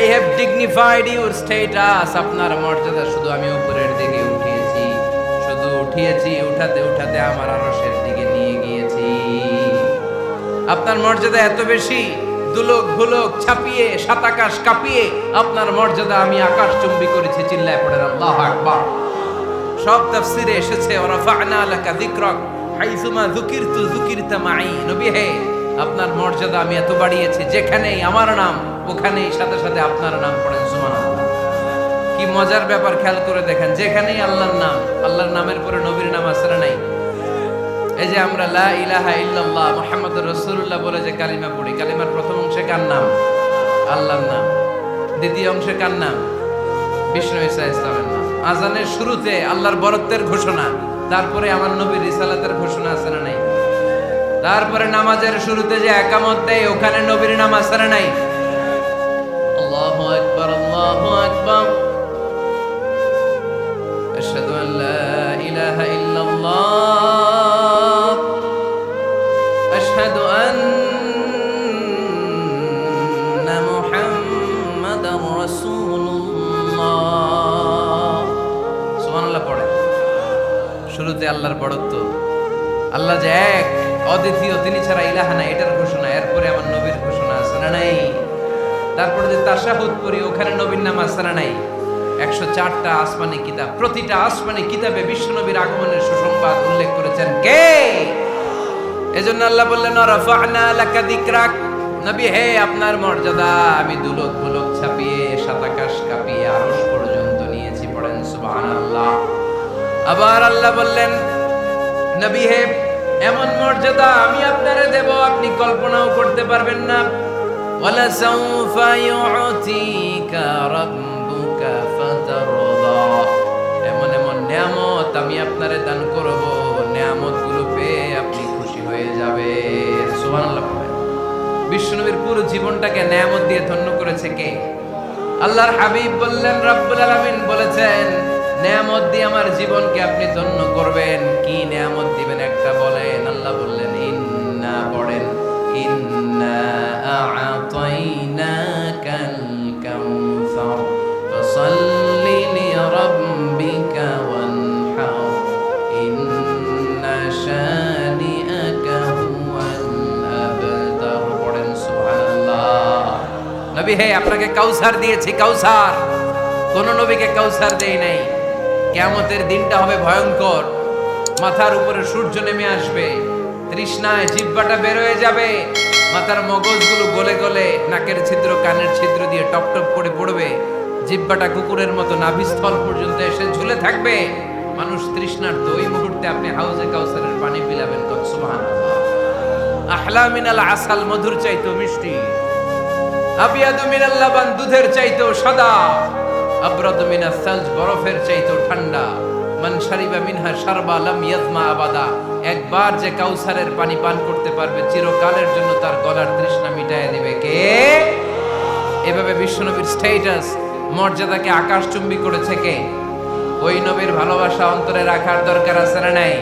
I have dignified your status. আপনার মর্যাদা শুধু আমি উপরের দিকে উঠিয়েছি, উঠাতে উঠাতে আমার আরশের দিকে নিয়ে গিয়েছি। আপনার মর্যাদা এত বেশি, দুলক ভুলক ছাপিয়ে, সাত আকাশ কাঁপিয়ে আপনার মর্যাদা আমি আকাশচুম্বী করেছি। চিল্লায় পড়েন আল্লাহু আকবার। সব তাফসীরে এসেছে ওয়া রাফা'না লাকা যিকরাক হাইসুমা যুকিরতু যুকিরতা মাই। নবী হে, আপনার মর্যাদা আমি এত বাড়িয়েছি, যেখানেই আমার নাম ওখানেই সাথে সাথে আপনার নাম পড়েন। সুবহানাল্লাহ। কি মজার ব্যাপার, খেয়াল করে দেখেন, যেখানেই আল্লাহর নাম, আল্লাহর নামের পরে নবীর নাম আছে না নাই? এই যে আমরা লা ইলাহা ইল্লাল্লাহ মুহাম্মাদুর রাসূলুল্লাহ বলে যে কালিমা পড়ি, কালিমার প্রথম অংশে কার নাম? আল্লাহর নাম। দ্বিতীয় অংশে কার নাম? বিষ্ণু ঈসা ইসলামের নাম। আজানের শুরুতে আল্লাহর বরত্বের ঘোষণা, তারপরে আমার নবীর রিসালাতের ঘোষণা আছে না নাই? তারপরে নামাজের শুরুতে যে একামত দেয়, ওখানে নবীর নাম আছে না নাই? আল্লাহু আকবার, আল্লাহু আকবার, আশহাদু আল লা ইলাহা ইল্লাল্লাহ, আশহাদু আন্না মুহাম্মাদার রাসূলুল্লাহ। সুবহানাল্লাহ পড়ে। শুরুতে আল্লাহর বড়ত্ব, আল্লাহ যে এক, অদ্বিতীয়, তিনি ছাড়া ইলাহা নাই, এটার ঘোষণা। এরপরে আমার নবীর ঘোষণা আছে না নাই? তারপরে যে তাশাহুদ পড়ি, ওখানে নবীর নাম আছে না নাই? 104টা আসমানি কিতাব, প্রতিটা আসমানি কিতাবে বিশ্ব নবীর আগমনের সুসংবাদ উল্লেখ করেছেন কে? এজন্য আল্লাহ বললেন রাফা'না লাকা যিকরাক, নবী হে, আপনার মর্যাদা আমি দুলক দুলক ছাপিয়ে, সাত আকাশ কাঁপিয়ে আরশ পর্যন্ত নিয়েছি। পড়েন সুবহানাল্লাহ। আবার আল্লাহ বললেন নবী হে, এমন মর্যাদা আমি আপনারে দেব, আপনি কল্পনাও করতে পারবেন না। ওয়ালা সাউফা ইউতিকা রাব্বুকা ফাতারদা, এমন এমন নিয়ামত আমি আপনারে দান করব, নিয়ামতগুলো পেয়ে আপনি খুশি হয়ে যাবেন। সুবহানাল্লাহ। বিশ্বনবীর পুরো জীবনটাকে নিয়ামত দিয়ে ধন্য করেছে কে? আল্লাহর হাবিব বললেন, রব্বুল আলামিন বলেছেন নিয়ামত দিয়ে আমার জীবনকে আপনি ধন্য করবেন। কি নিয়ামত দিবেন একটা বলেন? আল্লাহ বললেন ইন্না, পড়েন, ইন্না আ'তাইনাকাল কাউসার ফাসাল্লি লিরাব্বিকা ওয়ানহার ইন্না শানিআকা হুয়াল আবতার। পড়েন সুবহানাল্লাহ। নবী হে, আপনাকে কাউসার দিয়েছি, কাউসার। কোন নবীকে কাউসার দেই নাই। কিয়ামতের দিনটা হবে ভয়ঙ্কর, মাথার উপরে সূর্য নেমে আসবে, তৃষ্ণায় জিহ্বাটা বের হয়ে যাবে, মাথার মগজগুলো গলে গলে নাকের ছিদ্র কানের ছিদ্র দিয়ে টপ টপ করে পড়বে, জিহ্বাটা কুকুরের মতো নাভিস্থল পর্যন্ত এসে ঝুলে থাকবে। মানুষ তৃষ্ণার্ত, ওই মুহূর্তে আপনি হাউজে কাউসারের পানি পিলাবেন। সুবহানাল্লাহ। আহলা মিনাল আসাল, মধুর চাইতো মিষ্টি, আবিয়াদু মিনাল লাবান, দুধের চাইতো সাদা, আবরাদু মিনাস সালজ, বরফের চাইতো ঠান্ডা। মান শারিবা মিনহা শারবা লাম ইয়াজমা আবাদা, একবার যে কাউসারের পানি পান করতে পারবে, চিরকালের জন্য তার গলার তৃষ্ণা মিটায় দিবে কে? এভাবে বিশ্বনবীর স্ট্যাটাস, মর্যাদাকে আকাশচুম্বী করেছে কে? ওই নবীর ভালোবাসা অন্তরে রাখার দরকার আছে না নাই?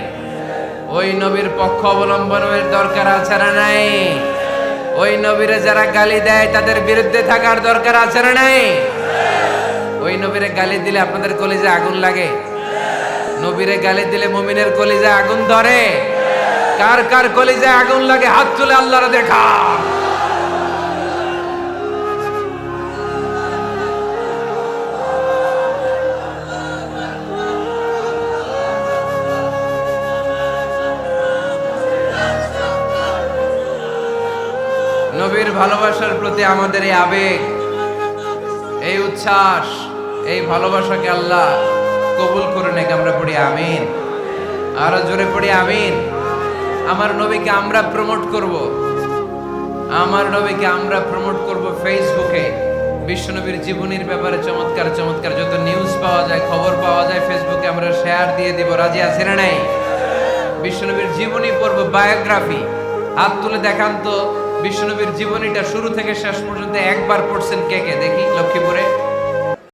ওই নবীর পক্ষ অবলম্বনের দরকার আছে না নাই? ওই নবীরে যারা গালি দেয় তাদের বিরুদ্ধে থাকার দরকার আছে না নাই? ওই নবীরে গালি দিলে আপনাদের কলিজা আগুন লাগে? নবীরে গালি দিলে মুমিনের কলিজা আগুন ধরে? কার কার কলিজা আগুন লাগে হাত তুলে আল্লাহরে দেখা। নবীর ভালোবাসার প্রতি আমাদের এই আবেগ, এই উচ্ছ্বাস, এই ভালোবাসাকে আল্লাহ কবুল করে নেক। আমরা পড়ি আমিন। আরো জোরে পড়ি আমিন। আমার নবীকে আমরা প্রমোট করব, আমার নবীকে আমরা প্রমোট করব ফেসবুকে। বিশ্বনবীর জীবনীর ব্যাপারে চমৎকার চমৎকার যত নিউজ পাওয়া যায়, খবর পাওয়া যায়, ফেসবুকে আমরা শেয়ার দিয়ে দিব। রাজি আছে না নাই? বিশ্বনবীর জীবনী পড়ব, বায়োগ্রাফি। হাত তুলে দেখান তো বিশ্বনবীর জীবনীটা শুরু থেকে শেষ পর্যন্ত একবার পড়ছেন কে কে, দেখি লক্ষ্মীপুরে।